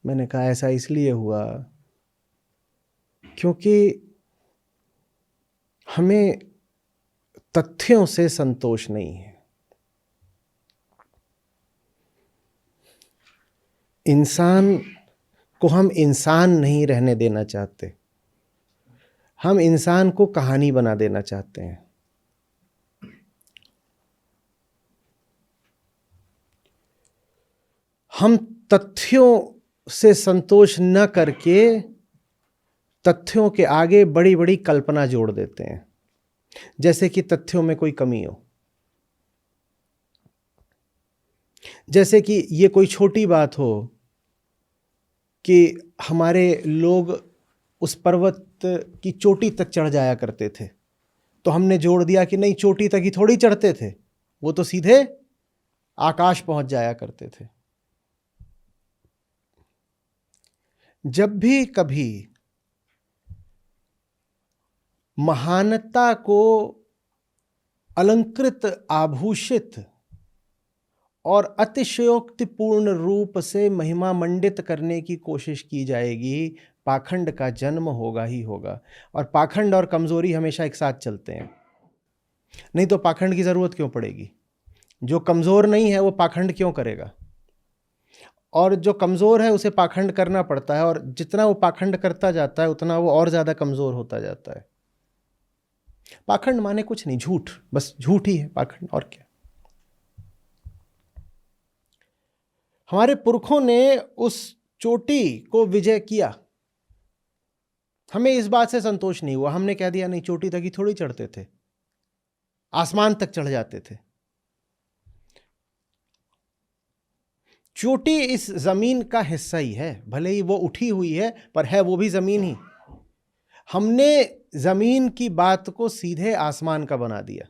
Speaker 1: मैंने कहा ऐसा इसलिए हुआ क्योंकि हमें तथ्यों से संतोष नहीं है। इंसान को हम इंसान नहीं रहने देना चाहते। हम इंसान को कहानी बना देना चाहते हैं। हम तथ्यों से संतोष न करके तथ्यों के आगे बड़ी बड़ी कल्पना जोड़ देते हैं, जैसे कि तथ्यों में कोई कमी हो, जैसे कि ये कोई छोटी बात हो कि हमारे लोग उस पर्वत की चोटी तक चढ़ जाया करते थे, तो हमने जोड़ दिया कि नहीं, चोटी तक ही थोड़ी चढ़ते थे, वो तो सीधे आकाश पहुंच जाया करते थे। जब भी कभी महानता को अलंकृत, आभूषित और अतिशयोक्तिपूर्ण रूप से महिमा मंडित करने की कोशिश की जाएगी, पाखंड का जन्म होगा ही होगा। और पाखंड और कमजोरी हमेशा एक साथ चलते हैं, नहीं तो पाखंड की जरूरत क्यों पड़ेगी? जो कमजोर नहीं है वो पाखंड क्यों करेगा? और जो कमजोर है उसे पाखंड करना पड़ता है, और जितना वो पाखंड करता जाता है उतना वो और ज्यादा कमजोर होता जाता है। पाखंड माने कुछ नहीं, झूठ, बस झूठ ही है पाखंड, और क्या। हमारे पुरखों ने उस चोटी को विजय किया, हमें इस बात से संतोष नहीं हुआ, हमने कह दिया नहीं, चोटी तक ही थोड़ी चढ़ते थे, आसमान तक चढ़ जाते थे। चोटी इस जमीन का हिस्सा ही है, भले ही वो उठी हुई है, पर है वो भी जमीन ही। हमने जमीन की बात को सीधे आसमान का बना दिया।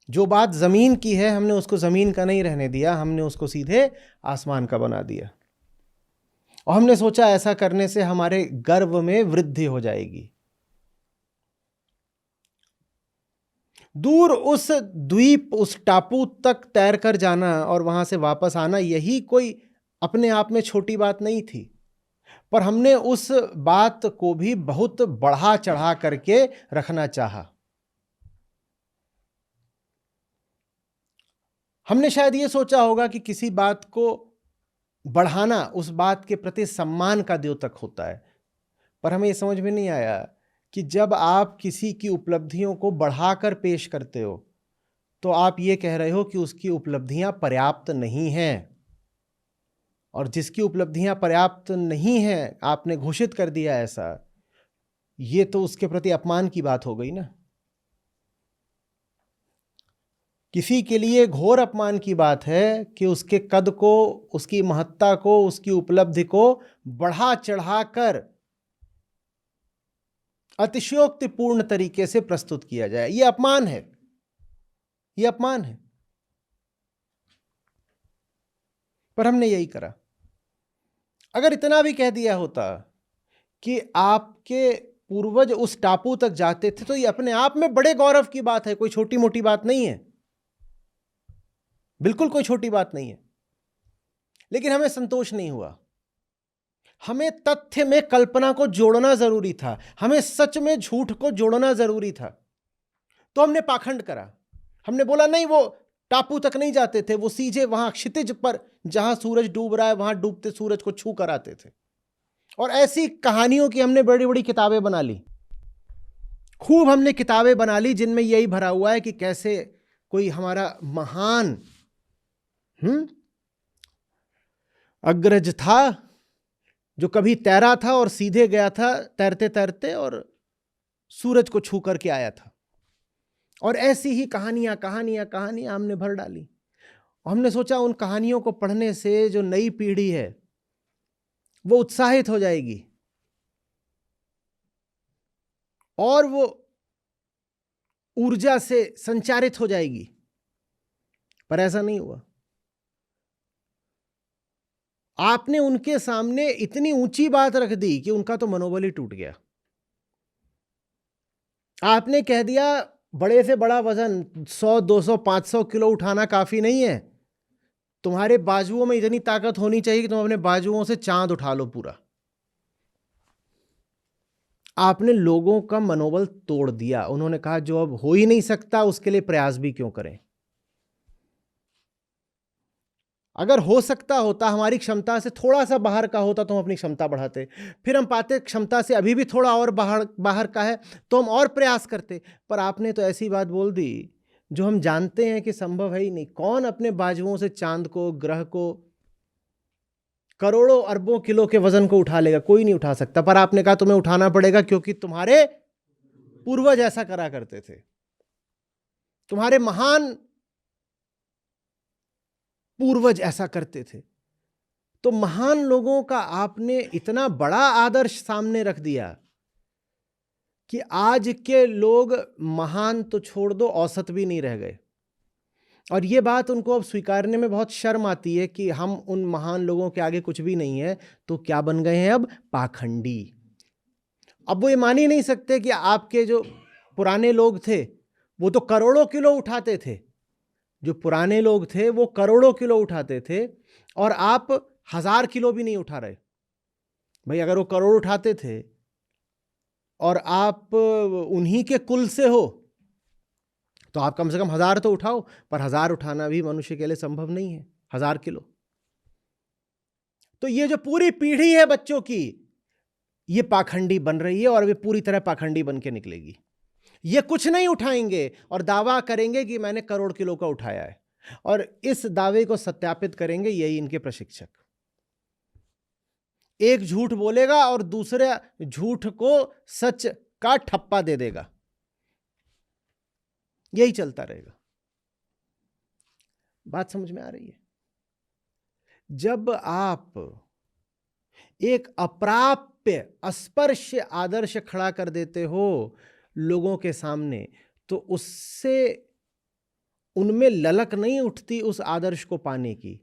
Speaker 1: जो बात जमीन की है हमने उसको जमीन का नहीं रहने दिया, हमने उसको सीधे आसमान का बना दिया। और हमने सोचा ऐसा करने से हमारे गर्व में वृद्धि हो जाएगी। दूर उस द्वीप, उस टापू तक तैर कर जाना और वहां से वापस आना, यही कोई अपने आप में छोटी बात नहीं थी, पर हमने उस बात को भी बहुत बढ़ा चढ़ा करके रखना चाहा। हमने शायद ये सोचा होगा कि किसी बात को बढ़ाना उस बात के प्रति सम्मान का द्योतक होता है, पर हमें ये समझ में नहीं आया कि जब आप किसी की उपलब्धियों को बढ़ाकर पेश करते हो तो आप ये कह रहे हो कि उसकी उपलब्धियां पर्याप्त नहीं हैं, और जिसकी उपलब्धियां पर्याप्त नहीं हैं आपने घोषित कर दिया ऐसा, ये तो उसके प्रति अपमान की बात हो गई ना। किसी के लिए घोर अपमान की बात है कि उसके कद को, उसकी महत्ता को, उसकी उपलब्धि को बढ़ा चढ़ाकर अतिशयोक्तिपूर्ण तरीके से प्रस्तुत किया जाए। यह अपमान है, यह अपमान है। पर हमने यही करा। अगर इतना भी कह दिया होता कि आपके पूर्वज उस टापू तक जाते थे, तो ये अपने आप में बड़े गौरव की बात है, कोई छोटी मोटी बात नहीं है, बिल्कुल कोई छोटी बात नहीं है। लेकिन हमें संतोष नहीं हुआ, हमें तथ्य में कल्पना को जोड़ना जरूरी था, हमें सच में झूठ को जोड़ना जरूरी था। तो हमने पाखंड करा, हमने बोला नहीं, वो टापू तक नहीं जाते थे, वो सीधे वहां क्षितिज पर जहां सूरज डूब रहा है वहां डूबते सूरज को छू कर आते थे। और ऐसी कहानियों की हमने बड़ी बड़ी किताबें बना ली, खूब हमने किताबें बना ली जिनमें यही भरा हुआ है कि कैसे कोई हमारा महान अग्रज था जो कभी तैरा था और सीधे गया था तैरते तैरते और सूरज को छू करके आया था। और ऐसी ही कहानियां कहानियां कहानियां हमने भर डाली। और हमने सोचा उन कहानियों को पढ़ने से जो नई पीढ़ी है वो उत्साहित हो जाएगी और वो ऊर्जा से संचारित हो जाएगी। पर ऐसा नहीं हुआ। आपने उनके सामने इतनी ऊंची बात रख दी कि उनका तो मनोबल ही टूट गया। आपने कह दिया बड़े से बड़ा वजन 100, 200, 500 किलो उठाना काफी नहीं है, तुम्हारे बाजुओं में इतनी ताकत होनी चाहिए कि तुम अपने बाजुओं से चांद उठा लो पूरा। आपने लोगों का मनोबल तोड़ दिया। उन्होंने कहा जो अब हो ही नहीं सकता उसके लिए प्रयास भी क्यों करें। अगर हो सकता होता, हमारी क्षमता से थोड़ा सा बाहर का होता तो हम अपनी क्षमता बढ़ाते, फिर हम पाते क्षमता से अभी भी थोड़ा और बाहर बाहर का है तो हम और प्रयास करते। पर आपने तो ऐसी बात बोल दी जो हम जानते हैं कि संभव है ही नहीं। कौन अपने बाजुओं से चांद को, ग्रह को, करोड़ों अरबों किलो के वजन को उठा लेगा? कोई नहीं उठा सकता। पर आपने कहा तुम्हें उठाना पड़ेगा क्योंकि तुम्हारे पूर्वज ऐसा करा करते थे, तुम्हारे महान पूर्वज ऐसा करते थे। तो महान लोगों का आपने इतना बड़ा आदर्श सामने रख दिया कि आज के लोग महान तो छोड़ दो, औसत भी नहीं रह गए। और ये बात उनको अब स्वीकारने में बहुत शर्म आती है कि हम उन महान लोगों के आगे कुछ भी नहीं है, तो क्या बन गए हैं अब? पाखंडी। अब वो ये मान ही नहीं सकते कि आपके जो पुराने लोग थे वो तो करोड़ों किलो उठाते थे। जो पुराने लोग थे वो करोड़ों किलो उठाते थे और आप 1000 किलो भी नहीं उठा रहे। भाई अगर वो करोड़ उठाते थे और आप उन्हीं के कुल से हो तो आप कम से कम 1000 तो उठाओ। पर 1000 उठाना भी मनुष्य के लिए संभव नहीं है, 1000 किलो। तो ये जो पूरी पीढ़ी है बच्चों की, ये पाखंडी बन रही है और वे पूरी तरह पाखंडी बन के निकलेगी। ये कुछ नहीं उठाएंगे और दावा करेंगे कि मैंने करोड़ किलो का उठाया है, और इस दावे को सत्यापित करेंगे यही इनके प्रशिक्षक। एक झूठ बोलेगा और दूसरे झूठ को सच का ठप्पा दे देगा, यही चलता रहेगा। बात समझ में आ रही है? जब आप एक अप्राप्य अस्पर्श्य आदर्श खड़ा कर देते हो लोगों के सामने, तो उससे उनमें ललक नहीं उठती उस आदर्श को पाने की।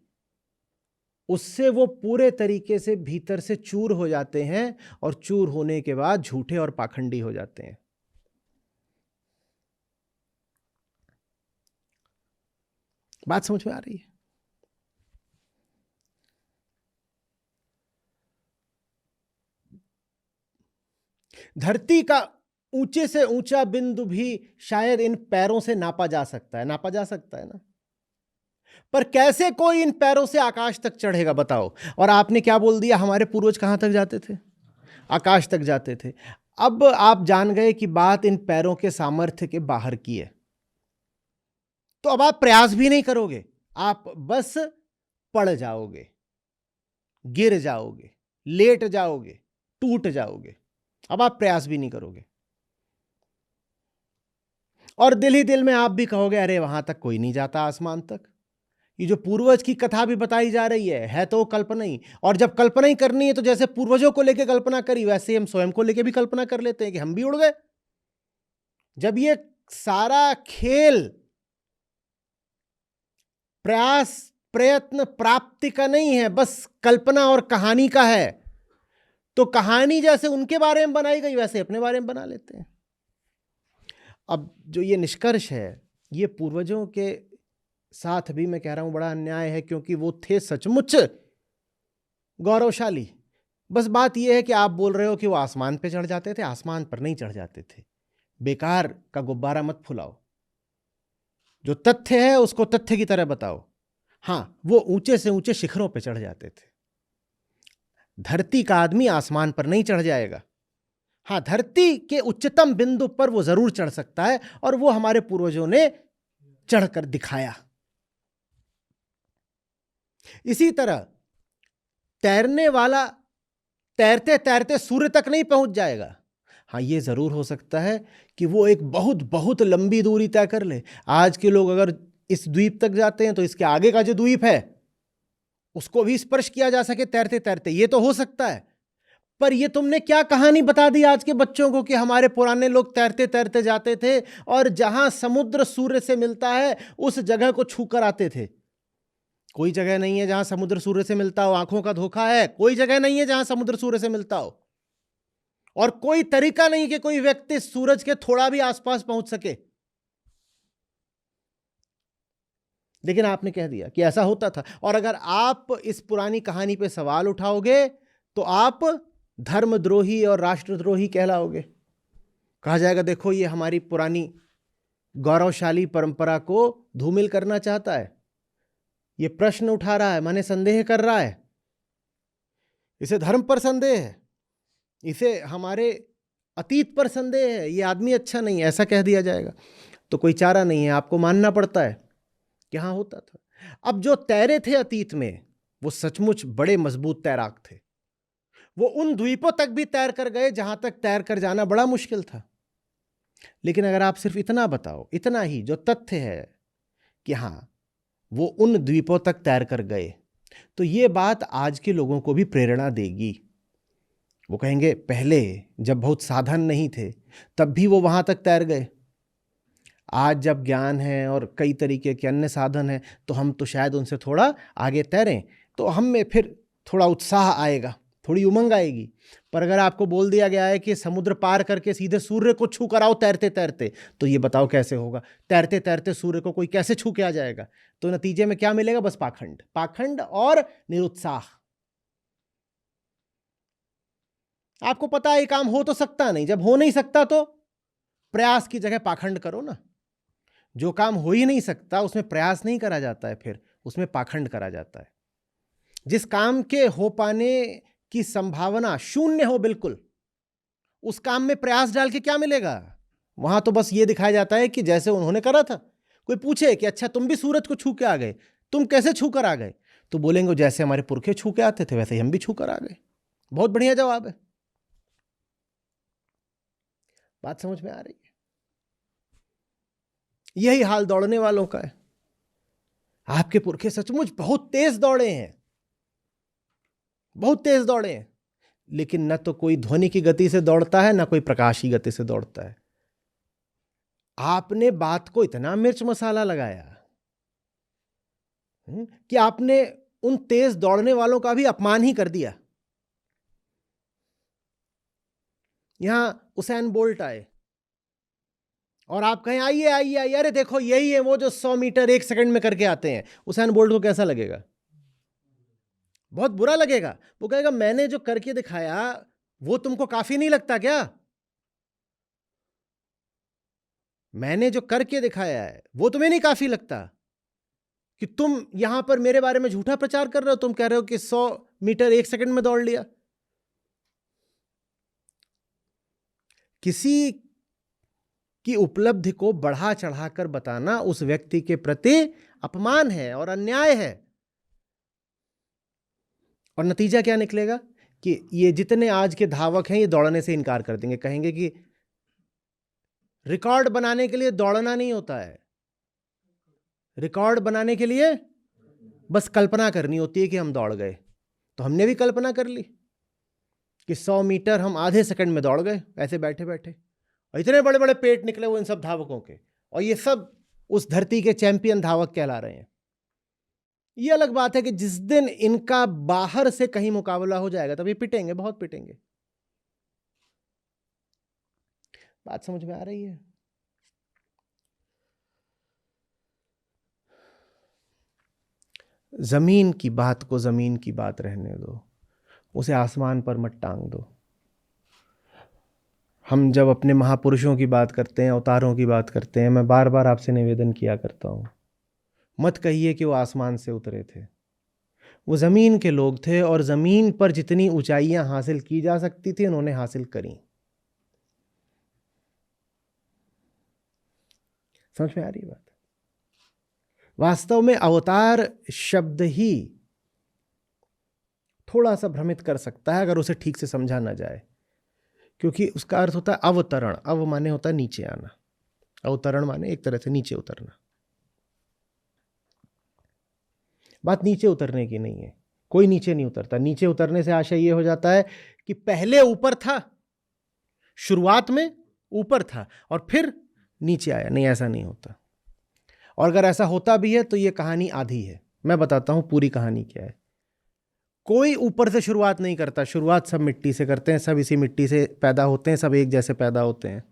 Speaker 1: उससे वो पूरे तरीके से भीतर से चूर हो जाते हैं और चूर होने के बाद झूठे और पाखंडी हो जाते हैं। बात समझ में आ रही है? धरती का ऊंचे से ऊंचा बिंदु भी शायद इन पैरों से नापा जा सकता है, नापा जा सकता है ना। पर कैसे कोई इन पैरों से आकाश तक चढ़ेगा बताओ? और आपने क्या बोल दिया, हमारे पूर्वज कहां तक जाते थे? आकाश तक जाते थे। अब आप जान गए कि बात इन पैरों के सामर्थ्य के बाहर की है, तो अब आप प्रयास भी नहीं करोगे, आप बस पड़ जाओगे, गिर जाओगे, लेट जाओगे, टूट जाओगे। अब आप प्रयास भी नहीं करोगे और दिल ही दिल में आप भी कहोगे अरे वहां तक कोई नहीं जाता, आसमान तक। ये जो पूर्वज की कथा भी बताई जा रही है तो कल्पना ही। और जब कल्पना ही करनी है तो जैसे पूर्वजों को लेकर कल्पना करी, वैसे हम स्वयं को लेकर भी कल्पना कर लेते हैं कि हम भी उड़ गए। जब ये सारा खेल प्रयास, प्रयत्न, प्राप्ति का नहीं है, बस कल्पना और कहानी का है, तो कहानी जैसे उनके बारे में बनाई गई वैसे अपने बारे में बना लेते हैं। अब जो ये निष्कर्ष है, ये पूर्वजों के साथ भी मैं कह रहा हूं बड़ा अन्याय है, क्योंकि वो थे सचमुच गौरवशाली। बस बात यह है कि आप बोल रहे हो कि वो आसमान पे चढ़ जाते थे, आसमान पर नहीं चढ़ जाते थे। बेकार का गुब्बारा मत फुलाओ, जो तथ्य है उसको तथ्य की तरह बताओ। हां, वो ऊंचे से ऊंचे शिखरों पे चढ़ जाते थे। धरती का आदमी आसमान पर नहीं चढ़ जाएगा। हां, धरती के उच्चतम बिंदु पर वो जरूर चढ़ सकता है, और वो हमारे पूर्वजों ने चढ़कर दिखाया। इसी तरह तैरने वाला तैरते तैरते सूर्य तक नहीं पहुंच जाएगा। हाँ, ये जरूर हो सकता है कि वो एक बहुत बहुत लंबी दूरी तय कर ले। आज के लोग अगर इस द्वीप तक जाते हैं तो इसके आगे का जो द्वीप है उसको भी स्पर्श किया जा सके तैरते तैरते, ये तो हो सकता है। पर ये तुमने क्या कहानी बता दी आज के बच्चों को कि हमारे पुराने लोग तैरते तैरते जाते थे और जहां समुद्र सूर्य से मिलता है उस जगह को छूकर आते थे। कोई जगह नहीं है जहां समुद्र सूर्य से मिलता हो, आंखों का धोखा है। कोई जगह नहीं है जहां समुद्र सूर्य से मिलता हो, और कोई तरीका नहीं कि कोई व्यक्ति सूरज के थोड़ा भी आसपास पहुंच सके। लेकिन आपने कह दिया कि ऐसा होता था। और अगर आप इस पुरानी कहानी पे सवाल उठाओगे तो आप धर्मद्रोही और राष्ट्रद्रोही कहलाओगे। कहा जाएगा देखो ये हमारी पुरानी गौरवशाली परंपरा को धूमिल करना चाहता है। ये प्रश्न उठा रहा है, माने संदेह कर रहा है, इसे धर्म पर संदेह है, इसे हमारे अतीत पर संदेह है, ये आदमी अच्छा नहीं है, ऐसा कह दिया जाएगा तो कोई चारा नहीं है, आपको मानना पड़ता है कि हाँ होता था। अब जो तैरे थे अतीत में वो सचमुच बड़े मजबूत तैराक थे, वो उन द्वीपों तक भी तैर कर गए जहां तक तैर कर जाना बड़ा मुश्किल था। लेकिन अगर आप सिर्फ इतना बताओ, इतना ही जो तथ्य है कि हाँ वो उन द्वीपों तक तैर कर गए, तो ये बात आज के लोगों को भी प्रेरणा देगी। वो कहेंगे पहले जब बहुत साधन नहीं थे तब भी वो वहां तक तैर गए, आज जब ज्ञान है और कई तरीके के अन्य साधन हैं तो हम तो शायद उनसे थोड़ा आगे तैरें, तो हम में फिर थोड़ा उत्साह आएगा, थोड़ी उमंग आएगी। पर अगर आपको बोल दिया गया है कि समुद्र पार करके सीधे सूर्य को छू कर आओ तैरते तैरते, तो ये बताओ कैसे होगा? तैरते तैरते सूर्य को कोई कैसे छू के आ जाएगा? तो नतीजे में क्या मिलेगा? बस पाखंड, पाखंड और निरुत्साह। आपको पता है ये काम हो तो सकता नहीं, जब हो नहीं सकता तो प्रयास की जगह पाखंड करो ना। जो काम हो ही नहीं सकता उसमें प्रयास नहीं करा जाता है, फिर उसमें पाखंड करा जाता है। जिस काम के हो पाने की संभावना शून्य हो बिल्कुल, उस काम में प्रयास डाल के क्या मिलेगा? वहां तो बस ये दिखाया जाता है कि जैसे उन्होंने करा था। कोई पूछे कि अच्छा तुम भी सूरज को छू के आ गए, तुम कैसे छू कर आ गए? तो बोलेंगे जैसे हमारे पुरखे छू के आते थे वैसे ही हम भी छू कर आ गए। बहुत बढ़िया जवाब है। बात समझ में आ रही है? यही हाल दौड़ने वालों का है। आपके पुरखे सचमुच बहुत तेज दौड़े हैं, बहुत तेज दौड़े हैं, लेकिन न तो कोई ध्वनि की गति से दौड़ता है, न कोई प्रकाश की गति से दौड़ता है। आपने बात को इतना मिर्च मसाला लगाया कि आपने उन तेज दौड़ने वालों का भी अपमान ही कर दिया। यहां उसैन बोल्ट आए और आप कहें आइए आइए आइए, अरे देखो यही है वो जो 100 मीटर 1 सेकंड में करके आते हैं। उसैन बोल्ट को कैसा लगेगा? बहुत बुरा लगेगा। वो कहेगा मैंने जो करके दिखाया वो तुमको काफी नहीं लगता क्या? मैंने जो करके दिखाया है वो तुम्हें नहीं काफी लगता कि तुम यहां पर मेरे बारे में झूठा प्रचार कर रहे हो? तुम कह रहे हो कि 100 मीटर 1 सेकंड में दौड़ लिया। किसी की उपलब्धि को बढ़ा चढ़ाकर बताना उस व्यक्ति के प्रति अपमान है और अन्याय है। और नतीजा क्या निकलेगा कि ये जितने आज के धावक हैं ये दौड़ने से इनकार कर देंगे, कहेंगे कि रिकॉर्ड बनाने के लिए दौड़ना नहीं होता है, रिकॉर्ड बनाने के लिए बस कल्पना करनी होती है कि हम दौड़ गए। तो हमने भी कल्पना कर ली कि 100 मीटर हम आधे सेकंड में दौड़ गए ऐसे बैठे बैठे, और इतने बड़े बड़े पेट निकले वो इन सब धावकों के, और ये सब उस धरती के चैंपियन धावक कहला रहे हैं। ये अलग बात है कि जिस दिन इनका बाहर से कहीं मुकाबला हो जाएगा तब ये पिटेंगे, बहुत पिटेंगे। बात समझ में आ रही है? जमीन की बात को जमीन की बात रहने दो, उसे आसमान पर मत टांग दो। हम जब अपने महापुरुषों की बात करते हैं, अवतारों की बात करते हैं, मैं बार बार आपसे निवेदन किया करता हूं, मत कहिए कि वो आसमान से उतरे थे। वो जमीन के लोग थे और जमीन पर जितनी ऊंचाइयां हासिल की जा सकती थी उन्होंने हासिल करी। समझ में आ रही बात? वास्तव में अवतार शब्द ही थोड़ा सा भ्रमित कर सकता है अगर उसे ठीक से समझा ना जाए, क्योंकि उसका अर्थ होता है अवतरण। अव माने होता है नीचे आना, अवतरण माने एक तरह से नीचे उतरना। बात नीचे उतरने की नहीं है, कोई नीचे नहीं उतरता। नीचे उतरने से आशय यह हो जाता है कि पहले ऊपर था, शुरुआत में ऊपर था और फिर नीचे आया। नहीं, ऐसा नहीं होता। और अगर ऐसा होता भी है तो यह कहानी आधी है। मैं बताता हूं पूरी कहानी क्या है। कोई ऊपर से शुरुआत नहीं करता, शुरुआत सब मिट्टी से करते हैं, सब इसी मिट्टी से पैदा होते हैं, सब एक जैसे पैदा होते हैं।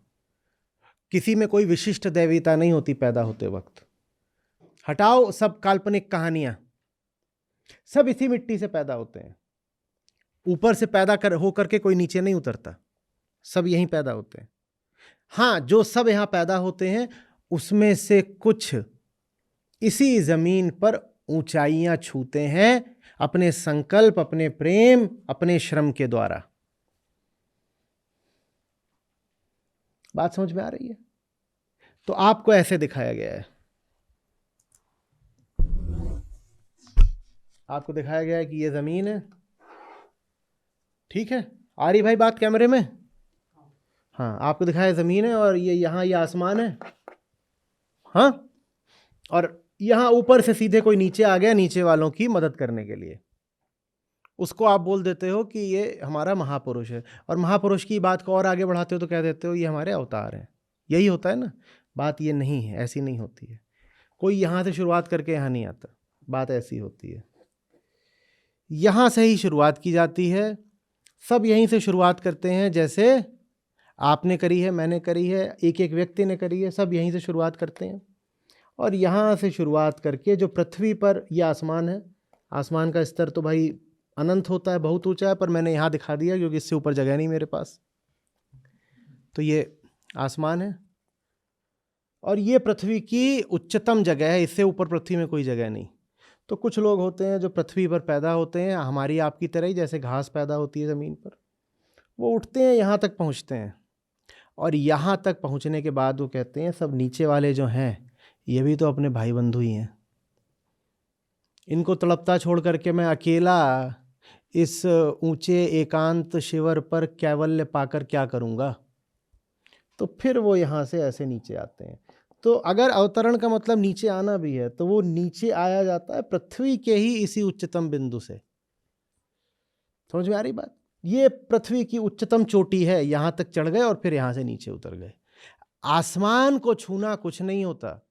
Speaker 1: किसी में कोई विशिष्ट दैवीता नहीं होती पैदा होते वक्त। हटाओ सब काल्पनिक कहानियां, सब इसी मिट्टी से पैदा होते हैं। ऊपर से पैदा हो करके कोई नीचे नहीं उतरता, सब यहीं पैदा होते हैं। हाँ, जो सब यहां पैदा होते हैं उसमें से कुछ इसी जमीन पर ऊंचाइयां छूते हैं अपने संकल्प, अपने प्रेम, अपने श्रम के द्वारा। बात समझ में आ रही है? तो आपको ऐसे दिखाया गया है, आपको दिखाया गया है कि ये जमीन है, ठीक है? आ रही भाई बात कैमरे में? हाँ, आपको दिखाया जमीन है और ये यहाँ ये आसमान है, हाँ? और यहाँ ऊपर से सीधे कोई नीचे आ गया नीचे वालों की मदद करने के लिए, उसको आप बोल देते हो कि ये हमारा महापुरुष है। और महापुरुष की बात को और आगे बढ़ाते हो तो कह देते हो ये हमारे अवतार हैं। यही होता है ना? बात ये नहीं है, ऐसी नहीं होती है। कोई यहाँ से शुरुआत करके यहाँ नहीं आता, बात ऐसी होती है। यहाँ से ही शुरुआत की जाती है, सब यहीं से शुरुआत करते हैं, जैसे आपने करी है, मैंने करी है, एक एक व्यक्ति ने करी है, सब यहीं से शुरुआत करते हैं। और यहाँ से शुरुआत करके जो पृथ्वी पर यह आसमान है, आसमान का स्तर तो भाई अनंत होता है, बहुत ऊंचा है, पर मैंने यहाँ दिखा दिया क्योंकि इससे ऊपर जगह नहीं मेरे पास। तो ये आसमान है और ये पृथ्वी की उच्चतम जगह है, इससे ऊपर पृथ्वी में कोई जगह नहीं। तो कुछ लोग होते हैं जो पृथ्वी पर पैदा होते हैं, हमारी आपकी तरह ही, जैसे घास पैदा होती है ज़मीन पर, वो उठते हैं, यहाँ तक पहुँचते हैं, और यहाँ तक पहुँचने के बाद वो कहते हैं सब नीचे वाले जो हैं ये भी तो अपने भाई बंधु ही हैं, इनको तड़पता छोड़ करके मैं अकेला इस ऊंचे एकांत शिवर पर कैवल्य पाकर क्या करूँगा। तो फिर वो यहाँ से ऐसे नीचे आते हैं। तो अगर अवतरण का मतलब नीचे आना भी है तो वो नीचे आया जाता है पृथ्वी के ही इसी उच्चतम बिंदु से। समझ में आ रही बात? ये पृथ्वी की उच्चतम चोटी है, यहाँ तक चढ़ गए और फिर यहाँ से नीचे उतर गए। आसमान को छूना कुछ नहीं होता।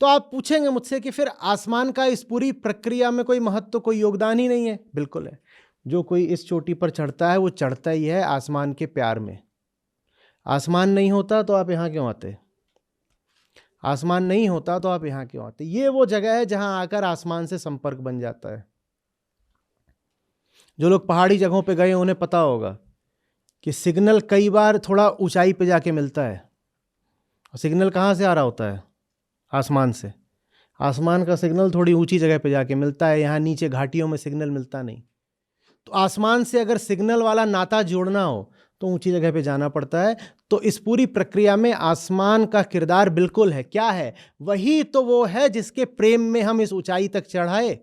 Speaker 1: तो आप पूछेंगे मुझसे कि फिर आसमान का इस पूरी प्रक्रिया में कोई महत्व, कोई योगदान ही नहीं है? बिल्कुल है। जो कोई इस चोटी पर चढ़ता है वो चढ़ता ही है आसमान के प्यार में। आसमान नहीं होता तो आप यहाँ क्यों आते? आसमान नहीं होता तो आप यहाँ क्यों आते? ये वो जगह है जहां आकर आसमान से संपर्क बन जाता है। जो लोग पहाड़ी जगहों पे गए उन्हें पता होगा कि सिग्नल कई बार थोड़ा ऊंचाई पे जाके मिलता है। और सिग्नल कहाँ से आ रहा होता है? आसमान से। आसमान का सिग्नल थोड़ी ऊंची जगह पे जाके मिलता है, यहाँ नीचे घाटियों में सिग्नल मिलता नहीं। तो आसमान से अगर सिग्नल वाला नाता जोड़ना हो तो ऊंची जगह पे जाना पड़ता है। तो इस पूरी प्रक्रिया में आसमान का किरदार बिल्कुल है। क्या है? वही तो वो है जिसके प्रेम में हम इस ऊंचाई तक चढ़ाए।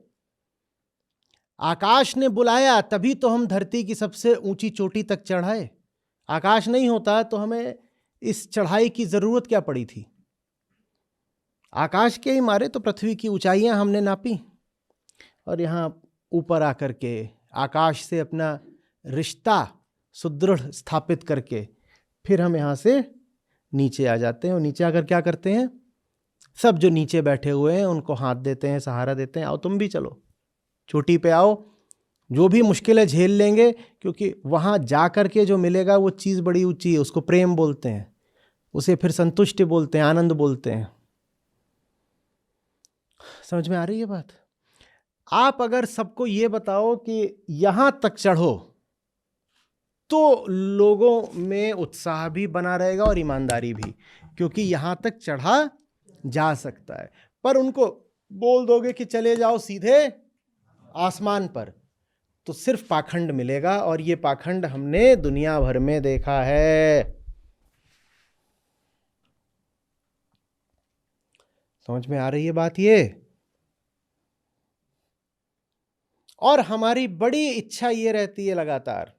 Speaker 1: आकाश ने बुलाया तभी तो हम धरती की सबसे ऊंची चोटी तक चढ़ाए। आकाश नहीं होता तो हमें इस चढ़ाई की जरूरत क्या पड़ी थी? आकाश के ही मारे तो पृथ्वी की ऊंचाइयां हमने नापी, और यहाँ ऊपर आकर के आकाश से अपना रिश्ता सुदृढ़ स्थापित करके फिर हम यहाँ से नीचे आ जाते हैं। और नीचे आकर क्या करते हैं? सब जो नीचे बैठे हुए हैं उनको हाथ देते हैं, सहारा देते हैं, आओ तुम भी चलो, चोटी पे आओ, जो भी मुश्किलें झेल लेंगे, क्योंकि वहाँ जा कर के जो मिलेगा वो चीज़ बड़ी ऊंची है। उसको प्रेम बोलते हैं, उसे फिर संतुष्टि बोलते हैं, आनंद बोलते हैं। समझ में आ रही है बात? आप अगर सबको ये बताओ कि यहाँ तक चढ़ो तो लोगों में उत्साह भी बना रहेगा और ईमानदारी भी, क्योंकि यहाँ तक चढ़ा जा सकता है। पर उनको बोल दोगे कि चले जाओ सीधे आसमान पर, तो सिर्फ पाखंड मिलेगा, और ये पाखंड हमने दुनिया भर में देखा है। समझ में आ रही है बात ये? और हमारी बड़ी इच्छा ये रहती है लगातार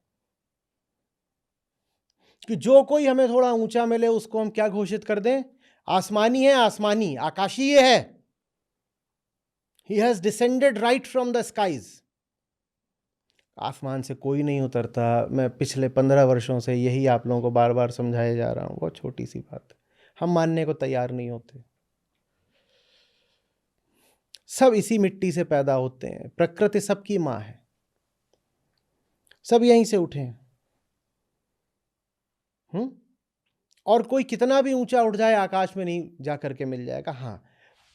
Speaker 1: कि जो कोई हमें थोड़ा ऊंचा मिले उसको हम क्या घोषित कर दें? आसमानी है, आसमानी, आकाशीय है। He has descended right from the skies. आसमान से कोई नहीं उतरता। मैं पिछले 15 वर्षों से यही आप लोगों को बार बार समझाया जा रहा हूं। बहुत छोटी सी बात है, हम मानने को तैयार नहीं होते। सब इसी मिट्टी से पैदा होते हैं, प्रकृति सबकी माँ है, सब यहीं से उठे हैं। और कोई कितना भी ऊंचा उठ जाए आकाश में नहीं जा करके मिल जाएगा। हाँ,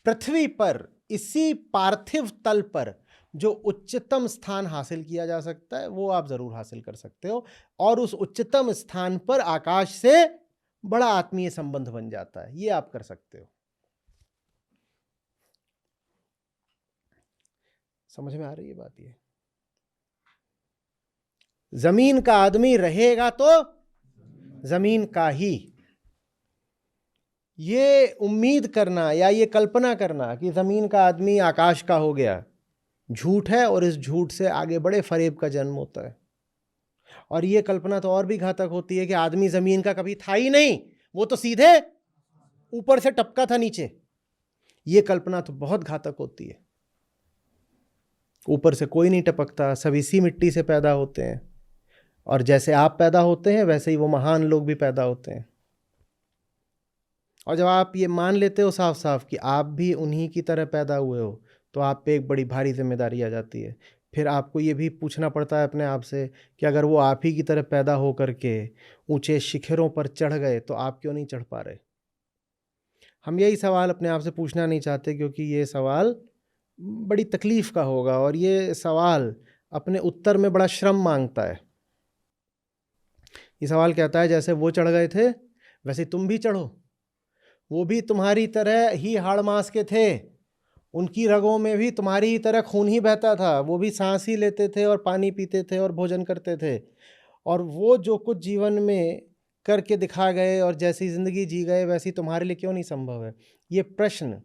Speaker 1: पृथ्वी पर इसी पार्थिव तल पर जो उच्चतम स्थान हासिल किया जा सकता है वो आप जरूर हासिल कर सकते हो, और उस उच्चतम स्थान पर आकाश से बड़ा आत्मीय संबंध बन जाता है, ये आप कर सकते हो। समझ में आ रही है बात? ये जमीन का आदमी रहेगा तो जमीन का ही। ये उम्मीद करना या ये कल्पना करना कि जमीन का आदमी आकाश का हो गया, झूठ है। और इस झूठ से आगे बड़े फरेब का जन्म होता है। और ये कल्पना तो और भी घातक होती है कि आदमी जमीन का कभी था ही नहीं, वो तो सीधे ऊपर से टपका था नीचे। ये कल्पना तो बहुत घातक होती है। ऊपर से कोई नहीं टपकता, सब इसी मिट्टी से पैदा होते हैं। और जैसे आप पैदा होते हैं वैसे ही वो महान लोग भी पैदा होते हैं। और जब आप ये मान लेते हो साफ साफ कि आप भी उन्हीं की तरह पैदा हुए हो, तो आप पे एक बड़ी भारी जिम्मेदारी आ जाती है। फिर आपको ये भी पूछना पड़ता है अपने आप से कि अगर वो आप ही की तरह पैदा हो करके ऊंचे शिखरों पर चढ़ गए तो आप क्यों नहीं चढ़ पा रहे? हम यही सवाल अपने आप से पूछना नहीं चाहते, क्योंकि ये सवाल बड़ी तकलीफ़ का होगा और ये सवाल अपने उत्तर में बड़ा श्रम मांगता है। ये सवाल कहता है जैसे वो चढ़ गए थे वैसे तुम भी चढ़ो। वो भी तुम्हारी तरह ही हाड़ मांस के थे, उनकी रगों में भी तुम्हारी ही तरह खून ही बहता था। वो भी सांस ही लेते थे और पानी पीते थे और भोजन करते थे। और वो जो कुछ जीवन में करके दिखा गए और जैसी ज़िंदगी जी गए वैसी तुम्हारे लिए क्यों नहीं संभव है? ये प्रश्न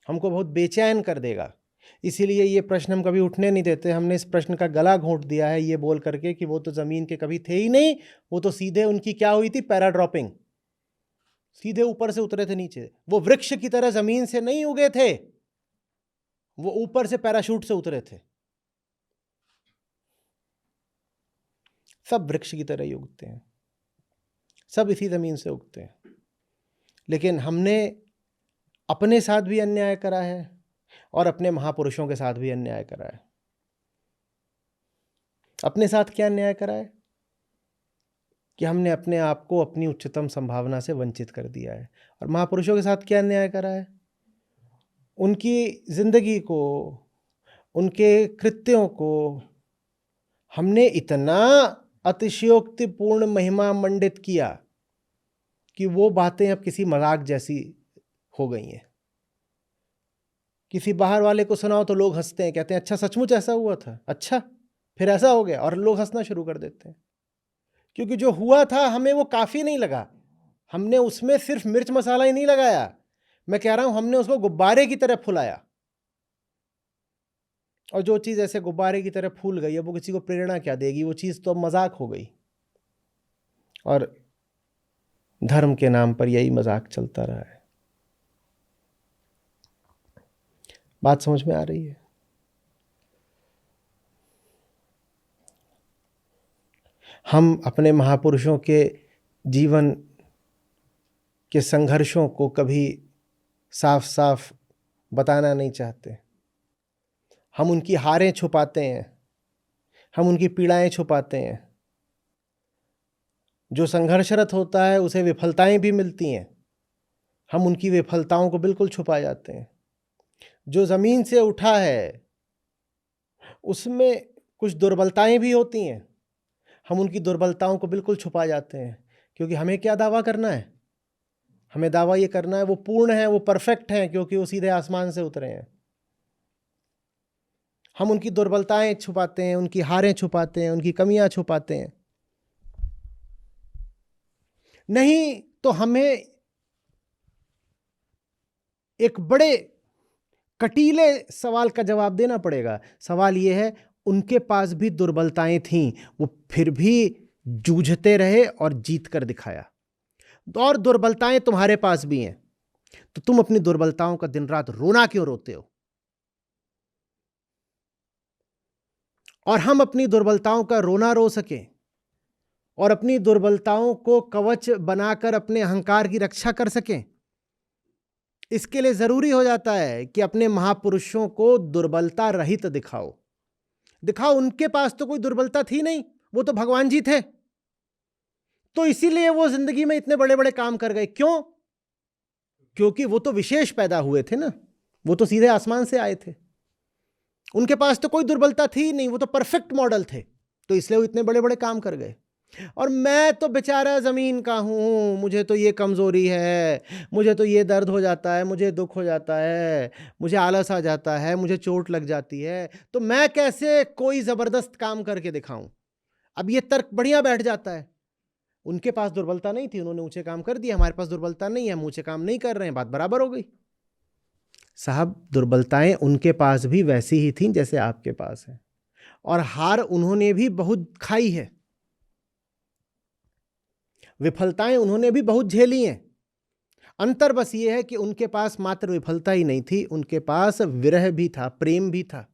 Speaker 1: हमको बहुत बेचैन कर देगा। इसीलिए ये प्रश्न हम कभी उठने नहीं देते। हमने इस प्रश्न का गला घोंट दिया है ये बोल करके कि वो तो ज़मीन के कभी थे ही नहीं, वो तो सीधे उनकी क्या हुई थी, पैराड्रॉपिंग, सीधे ऊपर से उतरे थे नीचे। वो वृक्ष की तरह ज़मीन से नहीं उगे थे, वो ऊपर से पैराशूट से उतरे थे। सब वृक्ष की तरह ही उगते हैं, सब इसी ज़मीन से उगते हैं। लेकिन हमने अपने साथ भी अन्याय करा है और अपने महापुरुषों के साथ भी अन्याय करा है। अपने साथ क्या अन्याय करा है कि हमने अपने आप को अपनी उच्चतम संभावना से वंचित कर दिया है। और महापुरुषों के साथ क्या अन्याय करा है? उनकी जिंदगी को, उनके कृत्यों को हमने इतना अतिशयोक्तिपूर्ण महिमा मंडित किया कि वो बातें अब किसी मजाक जैसी हो गई हैं। किसी बाहर वाले को सुनाओ तो लोग हंसते हैं, कहते हैं अच्छा सचमुच ऐसा हुआ था, अच्छा फिर ऐसा हो गया, और लोग हंसना शुरू कर देते हैं। क्योंकि जो हुआ था हमें वो काफ़ी नहीं लगा। हमने उसमें सिर्फ मिर्च मसाला ही नहीं लगाया, मैं कह रहा हूं हमने उसको गुब्बारे की तरह फुलाया। और जो चीज़ ऐसे गुब्बारे की तरह फूल गई है वो किसी को प्रेरणा क्या देगी? वो चीज़ तो मजाक हो गई। और धर्म के नाम पर यही मजाक चलता रहा है। बात समझ में आ रही है? हम अपने महापुरुषों के जीवन के संघर्षों को कभी साफ साफ बताना नहीं चाहते। हम उनकी हारें छुपाते हैं, हम उनकी पीड़ाएं छुपाते हैं। जो संघर्षरत होता है उसे विफलताएं भी मिलती हैं, हम उनकी विफलताओं को बिल्कुल छुपा जाते हैं। जो ज़मीन से उठा है उसमें कुछ दुर्बलताएं भी होती हैं, हम उनकी दुर्बलताओं को बिल्कुल छुपा जाते हैं। क्योंकि हमें क्या दावा करना है? हमें दावा ये करना है वो पूर्ण है, वो परफेक्ट हैं, क्योंकि वो सीधे आसमान से उतरे हैं। हम उनकी दुर्बलताएं छुपाते हैं, उनकी हारें छुपाते हैं, उनकी कमियां छुपाते हैं। नहीं तो हमें एक बड़े कटीले सवाल का जवाब देना पड़ेगा। सवाल यह है, उनके पास भी दुर्बलताएं थीं, वो फिर भी जूझते रहे और जीत कर दिखाया। और दुर्बलताएं तुम्हारे पास भी हैं, तो तुम अपनी दुर्बलताओं का दिन रात रोना क्यों रोते हो? और हम अपनी दुर्बलताओं का रोना रो सकें और अपनी दुर्बलताओं को कवच बनाकर अपने अहंकार की रक्षा कर सकें, इसके लिए जरूरी हो जाता है कि अपने महापुरुषों को दुर्बलता रहित दिखाओ। दिखाओ उनके पास तो कोई दुर्बलता थी नहीं, वो तो भगवान जी थे, तो इसीलिए वो जिंदगी में इतने बड़े बड़े काम कर गए। क्यों? क्योंकि वो तो विशेष पैदा हुए थे ना, वो तो सीधे आसमान से आए थे। उनके पास तो कोई दुर्बलता थी नहीं, वो तो परफेक्ट मॉडल थे, तो इसलिए वो इतने बड़े बड़े काम कर गए। और मैं तो बेचारा ज़मीन का हूँ, मुझे तो ये कमज़ोरी है, मुझे तो ये दर्द हो जाता है, मुझे दुख हो जाता है, मुझे आलस आ जाता है, मुझे चोट लग जाती है, तो मैं कैसे कोई ज़बरदस्त काम करके दिखाऊं। अब ये तर्क बढ़िया बैठ जाता है। उनके पास दुर्बलता नहीं थी, उन्होंने ऊंचे काम कर दिया, हमारे पास दुर्बलता नहीं है, हम ऊंचे काम नहीं कर रहे हैं, बात बराबर हो गई। साहब, दुर्बलताएं उनके पास भी वैसी ही थीं जैसे आपके पास है, और हार उन्होंने भी बहुत खाई है, विफलताएं उन्होंने भी बहुत झेली हैं। अंतर बस ये है कि उनके पास मात्र विफलता ही नहीं थी, उनके पास विरह भी था, प्रेम भी था।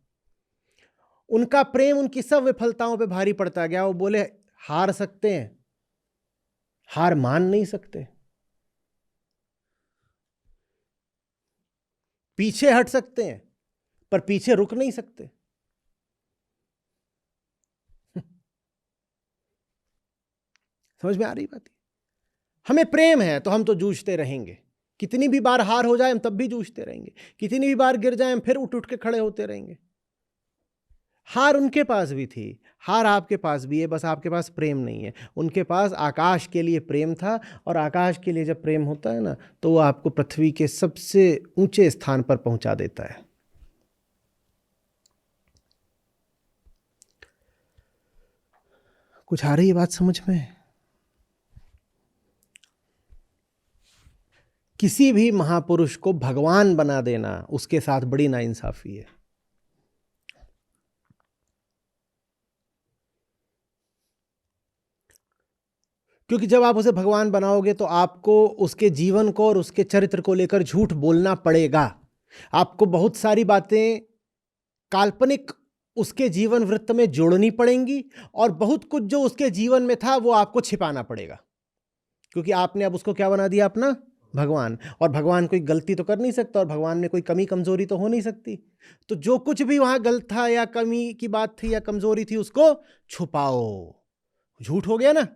Speaker 1: उनका प्रेम उनकी सब विफलताओं पे भारी पड़ता गया। वो बोले हार सकते हैं, हार मान नहीं सकते, पीछे हट सकते हैं पर पीछे रुक नहीं सकते। समझ में आ रही बात? हमें प्रेम है तो हम तो जूझते रहेंगे, कितनी भी बार हार हो जाए हम तब भी जूझते रहेंगे, कितनी भी बार गिर जाए हम फिर उठ उठ के खड़े होते रहेंगे। हार उनके पास भी थी, हार आपके पास भी है, बस आपके पास प्रेम नहीं है। उनके पास आकाश के लिए प्रेम था, और आकाश के लिए जब प्रेम होता है ना, तो वो आपको पृथ्वी के सबसे ऊंचे स्थान पर पहुंचा देता है। कुछ आ रही है बात समझ में? किसी भी महापुरुष को भगवान बना देना उसके साथ बड़ी नाइंसाफी है। क्योंकि जब आप उसे भगवान बनाओगे तो आपको उसके जीवन को और उसके चरित्र को लेकर झूठ बोलना पड़ेगा। आपको बहुत सारी बातें काल्पनिक उसके जीवन वृत्त में जोड़नी पड़ेंगी, और बहुत कुछ जो उसके जीवन में था वो आपको छिपाना पड़ेगा, क्योंकि आपने अब उसको क्या बना दिया? अपना भगवान। और भगवान कोई गलती तो कर नहीं सकता, और भगवान में कोई कमी कमजोरी तो हो नहीं सकती। तो जो कुछ भी वहां गलत था या कमी की बात थी या कमजोरी थी, उसको छुपाओ, झूठ हो गया ना।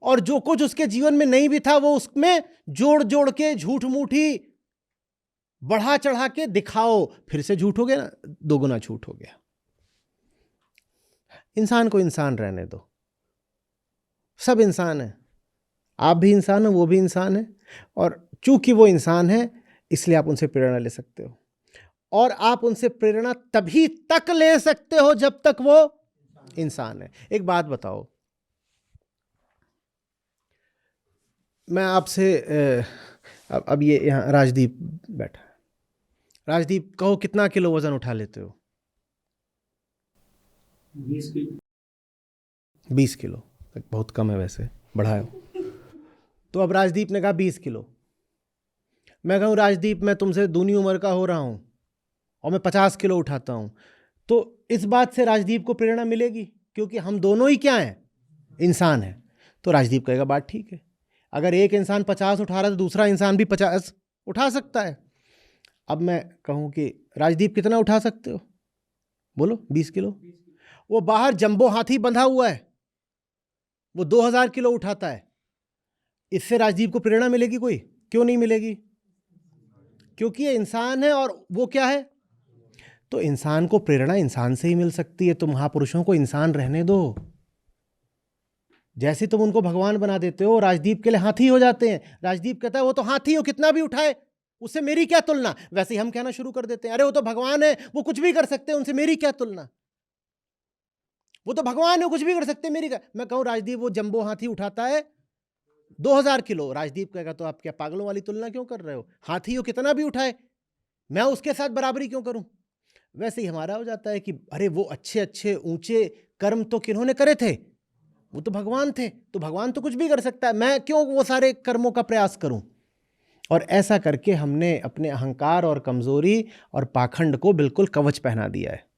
Speaker 1: और जो कुछ उसके जीवन में नहीं भी था वो उसमें जोड़ जोड़ के झूठ मूठी बढ़ा चढ़ा के दिखाओ, फिर से झूठ हो गया ना, दोगुना झूठ हो गया। इंसान को इंसान रहने दो, सब इंसान है, आप भी इंसान हो, वो भी इंसान है, और चूंकि वो इंसान है इसलिए आप उनसे प्रेरणा ले सकते हो। और आप उनसे प्रेरणा तभी तक ले सकते हो जब तक वो इंसान है। एक बात बताओ, मैं आपसे अब ये यहाँ राजदीप बैठा है, राजदीप कहो कितना किलो वजन उठा लेते हो? 20 किलो। बहुत कम है वैसे, बढ़ाओ। तो अब राजदीप ने कहा 20 किलो। मैं कहूँ राजदीप मैं तुमसे दूनी उम्र का हो रहा हूँ और मैं 50 किलो उठाता हूँ, तो इस बात से राजदीप को प्रेरणा मिलेगी, क्योंकि हम दोनों ही क्या हैं? इंसान हैं। तो राजदीप कहेगा बात ठीक है, अगर एक इंसान 50 उठा रहा है तो दूसरा इंसान भी 50 उठा सकता है। अब मैं कहूँ कि राजदीप कितना उठा सकते हो? बोलो। 20 किलो। वो बाहर जंबो हाथी बंधा हुआ है, वो 2000 किलो उठाता है, इससे राजदीप को प्रेरणा मिलेगी कोई? क्यों नहीं मिलेगी? क्योंकि ये इंसान है और वो क्या है? तो इंसान को प्रेरणा इंसान से ही मिल सकती है। तो महापुरुषों को इंसान रहने दो। जैसे तुम उनको भगवान बना देते हो, राजदीप के लिए हाथी हो जाते हैं। राजदीप कहता है वो तो हाथी हो, कितना भी उठाए उससे मेरी क्या तुलना। वैसे ही हम कहना शुरू कर देते हैं अरे वो तो भगवान है, वो कुछ भी कर सकते हैं, उनसे मेरी क्या तुलना। वो तो भगवान है, कुछ भी कर सकते हैं, मेरी क्या। मैं कहूं राजदीप वो जंबो हाथी उठाता है 2000 किलो, राजदीप कहेगा तो आप क्या पागलों वाली तुलना क्यों कर रहे हो? हाथी हो, कितना भी उठाए, मैं उसके साथ बराबरी क्यों करूं? वैसे ही हमारा हो जाता है कि अरे वो अच्छे अच्छे ऊंचे कर्म तो किन्होंने करे थे? वो तो भगवान थे, तो भगवान तो कुछ भी कर सकता है, मैं क्यों वो सारे कर्मों का प्रयास करूं? और ऐसा करके हमने अपने अहंकार और कमजोरी और पाखंड को बिल्कुल कवच पहना दिया है।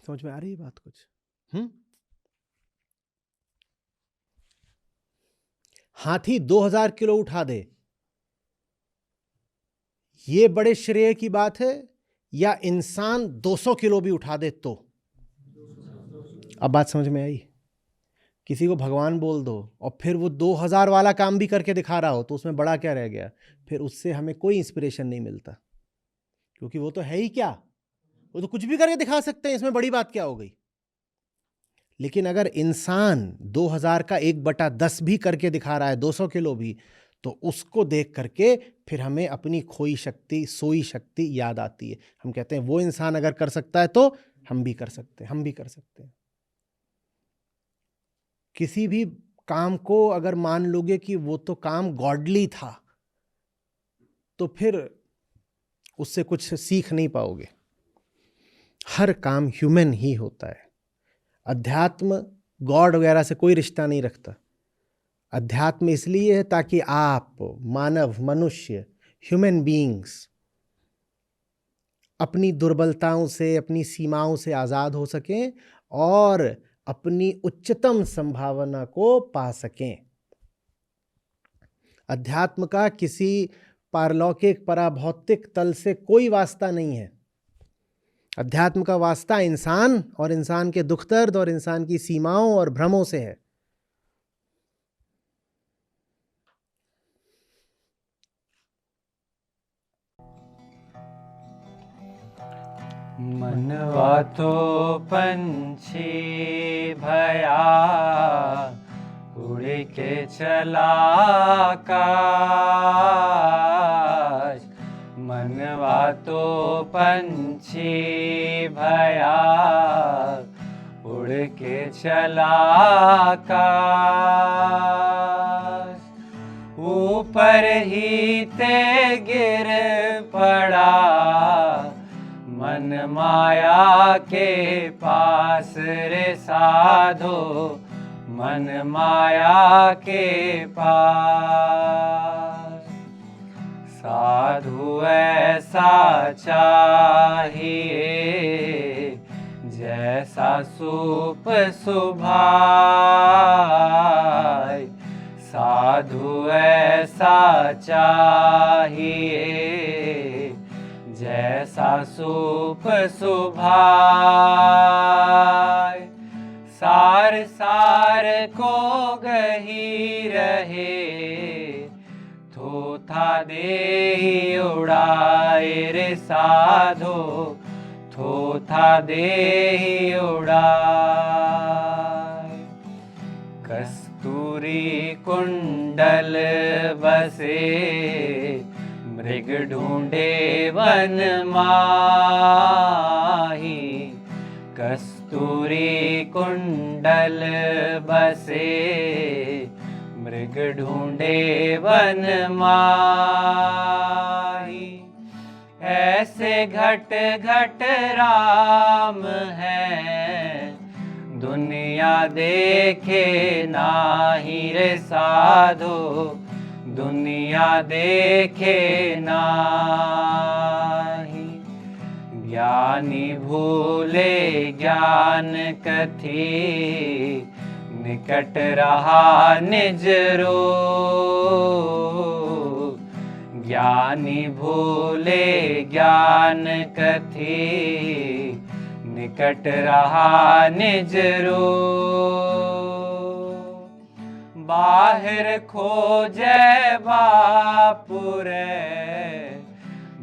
Speaker 1: समझ में आ रही है बात कुछ? हाथी 2000 किलो उठा दे, ये बड़े श्रेय की बात है, या इंसान 200 किलो भी उठा दे तो? अब बात समझ में आई? किसी को भगवान बोल दो और फिर वो 2000 वाला काम भी करके दिखा रहा हो, तो उसमें बड़ा क्या रह गया? फिर उससे हमें कोई इंस्पिरेशन नहीं मिलता, क्योंकि वो तो है ही क्या? वो तो कुछ भी करके दिखा सकते हैं, इसमें बड़ी बात क्या हो गई। लेकिन अगर इंसान 2000 का 1/10 भी करके दिखा रहा है, 200 किलो भी, तो उसको देख करके फिर हमें अपनी खोई शक्ति, सोई शक्ति याद आती है। हम कहते हैं वो इंसान अगर कर सकता है तो हम भी कर सकते हैं, हम भी कर सकते हैं। किसी भी काम को अगर मान लोगे कि वो तो काम गॉडली था, तो फिर उससे कुछ सीख नहीं पाओगे। हर काम ह्यूमन ही होता है। अध्यात्म गॉड वगैरह से कोई रिश्ता नहीं रखता। अध्यात्म इसलिए है ताकि आप मानव, मनुष्य, ह्यूमन बीइंग्स अपनी दुर्बलताओं से, अपनी सीमाओं से आज़ाद हो सकें और अपनी उच्चतम संभावना को पा सकें। अध्यात्म का किसी पारलौकिक, पराभौतिक तल से कोई वास्ता नहीं है। अध्यात्म का वास्ता इंसान और इंसान के दुख दर्द और इंसान की सीमाओं और भ्रमों से है।
Speaker 3: मनवा तो पंछी भया, उड़ के चला आकाश। मनवा तो पंछी भया, उड़ के चला आकाश। ऊपर ही ते गिर पड़ा, मन माया के पास रे साधो, मन माया के पास। साधु ऐसा चाहिए, जैसा सूप सुभाए। साधु ऐसा चाहिए, जैसा सूप सुभाए। सार सार को गही रहे, थोथा देहि उड़ाए रे साधो, थोथा देहि उड़ाए। कस्तूरी कुंडल बसे, मृग ढूंढे वन माही। कस्तूरी कुंडल बसे, मृग ढूंढे वन माही। ऐसे घट घट राम है, दुनिया देखे नाही रे साधो, दुनिया देखे नाही। ज्ञानी भूले ज्ञान कथी, निकट रहा निज रूप। ज्ञानी भूले ज्ञान कथी, निकट रहा निज रूप। बाहिर खोजे बापुरे,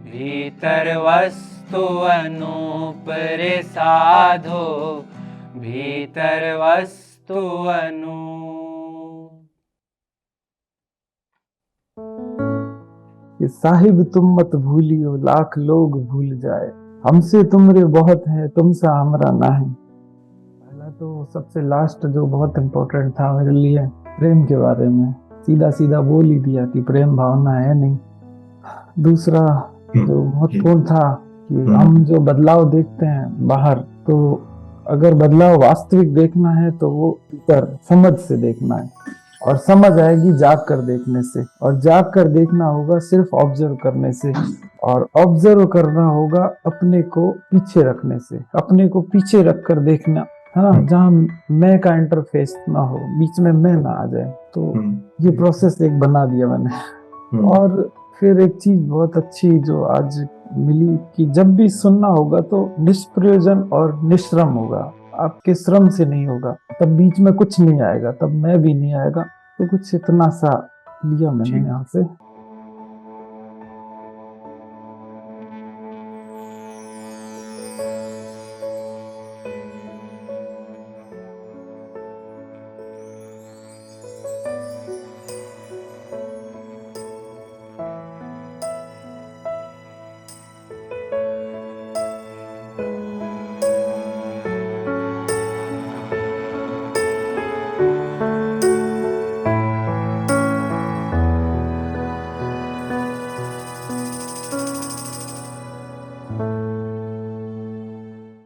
Speaker 3: भीतर वस्तु अनूप रे साधो, भीतर वस्तु अनूप।
Speaker 4: कि साहिब तुम मत भूलियो, लाख लोग भूल जाए। हमसे तुमरे बहुत है, तुमसा हमरा ना है। पहला तो सबसे लास्ट जो बहुत इम्पोर्टेंट था मेरे लिए, प्रेम के बारे में सीधा सीधा बोल ही दिया कि प्रेम भावना है नहीं। दूसरा जो महत्वपूर्ण था कि हम जो बदलाव देखते हैं बाहर, तो अगर बदलाव वास्तविक देखना है तो वो भीतर समझ से देखना है, और समझ आएगी जाग कर देखने से, और जाग कर देखना होगा सिर्फ ऑब्जर्व करने से, और ऑब्जर्व करना होगा अपने को पीछे रखने से। अपने को पीछे रख कर देखना, है ना, जहाँ मैं का इंटरफेस ना हो, बीच में मैं ना आ जाए। तो ये प्रोसेस एक बना दिया मैंने। और फिर एक चीज बहुत अच्छी जो आज मिली कि जब भी सुनना होगा तो निष्प्रयोजन और निश्रम होगा, आपके श्रम से नहीं होगा, तब बीच में कुछ नहीं आएगा, तब मैं भी नहीं आएगा। तो कुछ इतना सा लिया मैंने यहाँ से।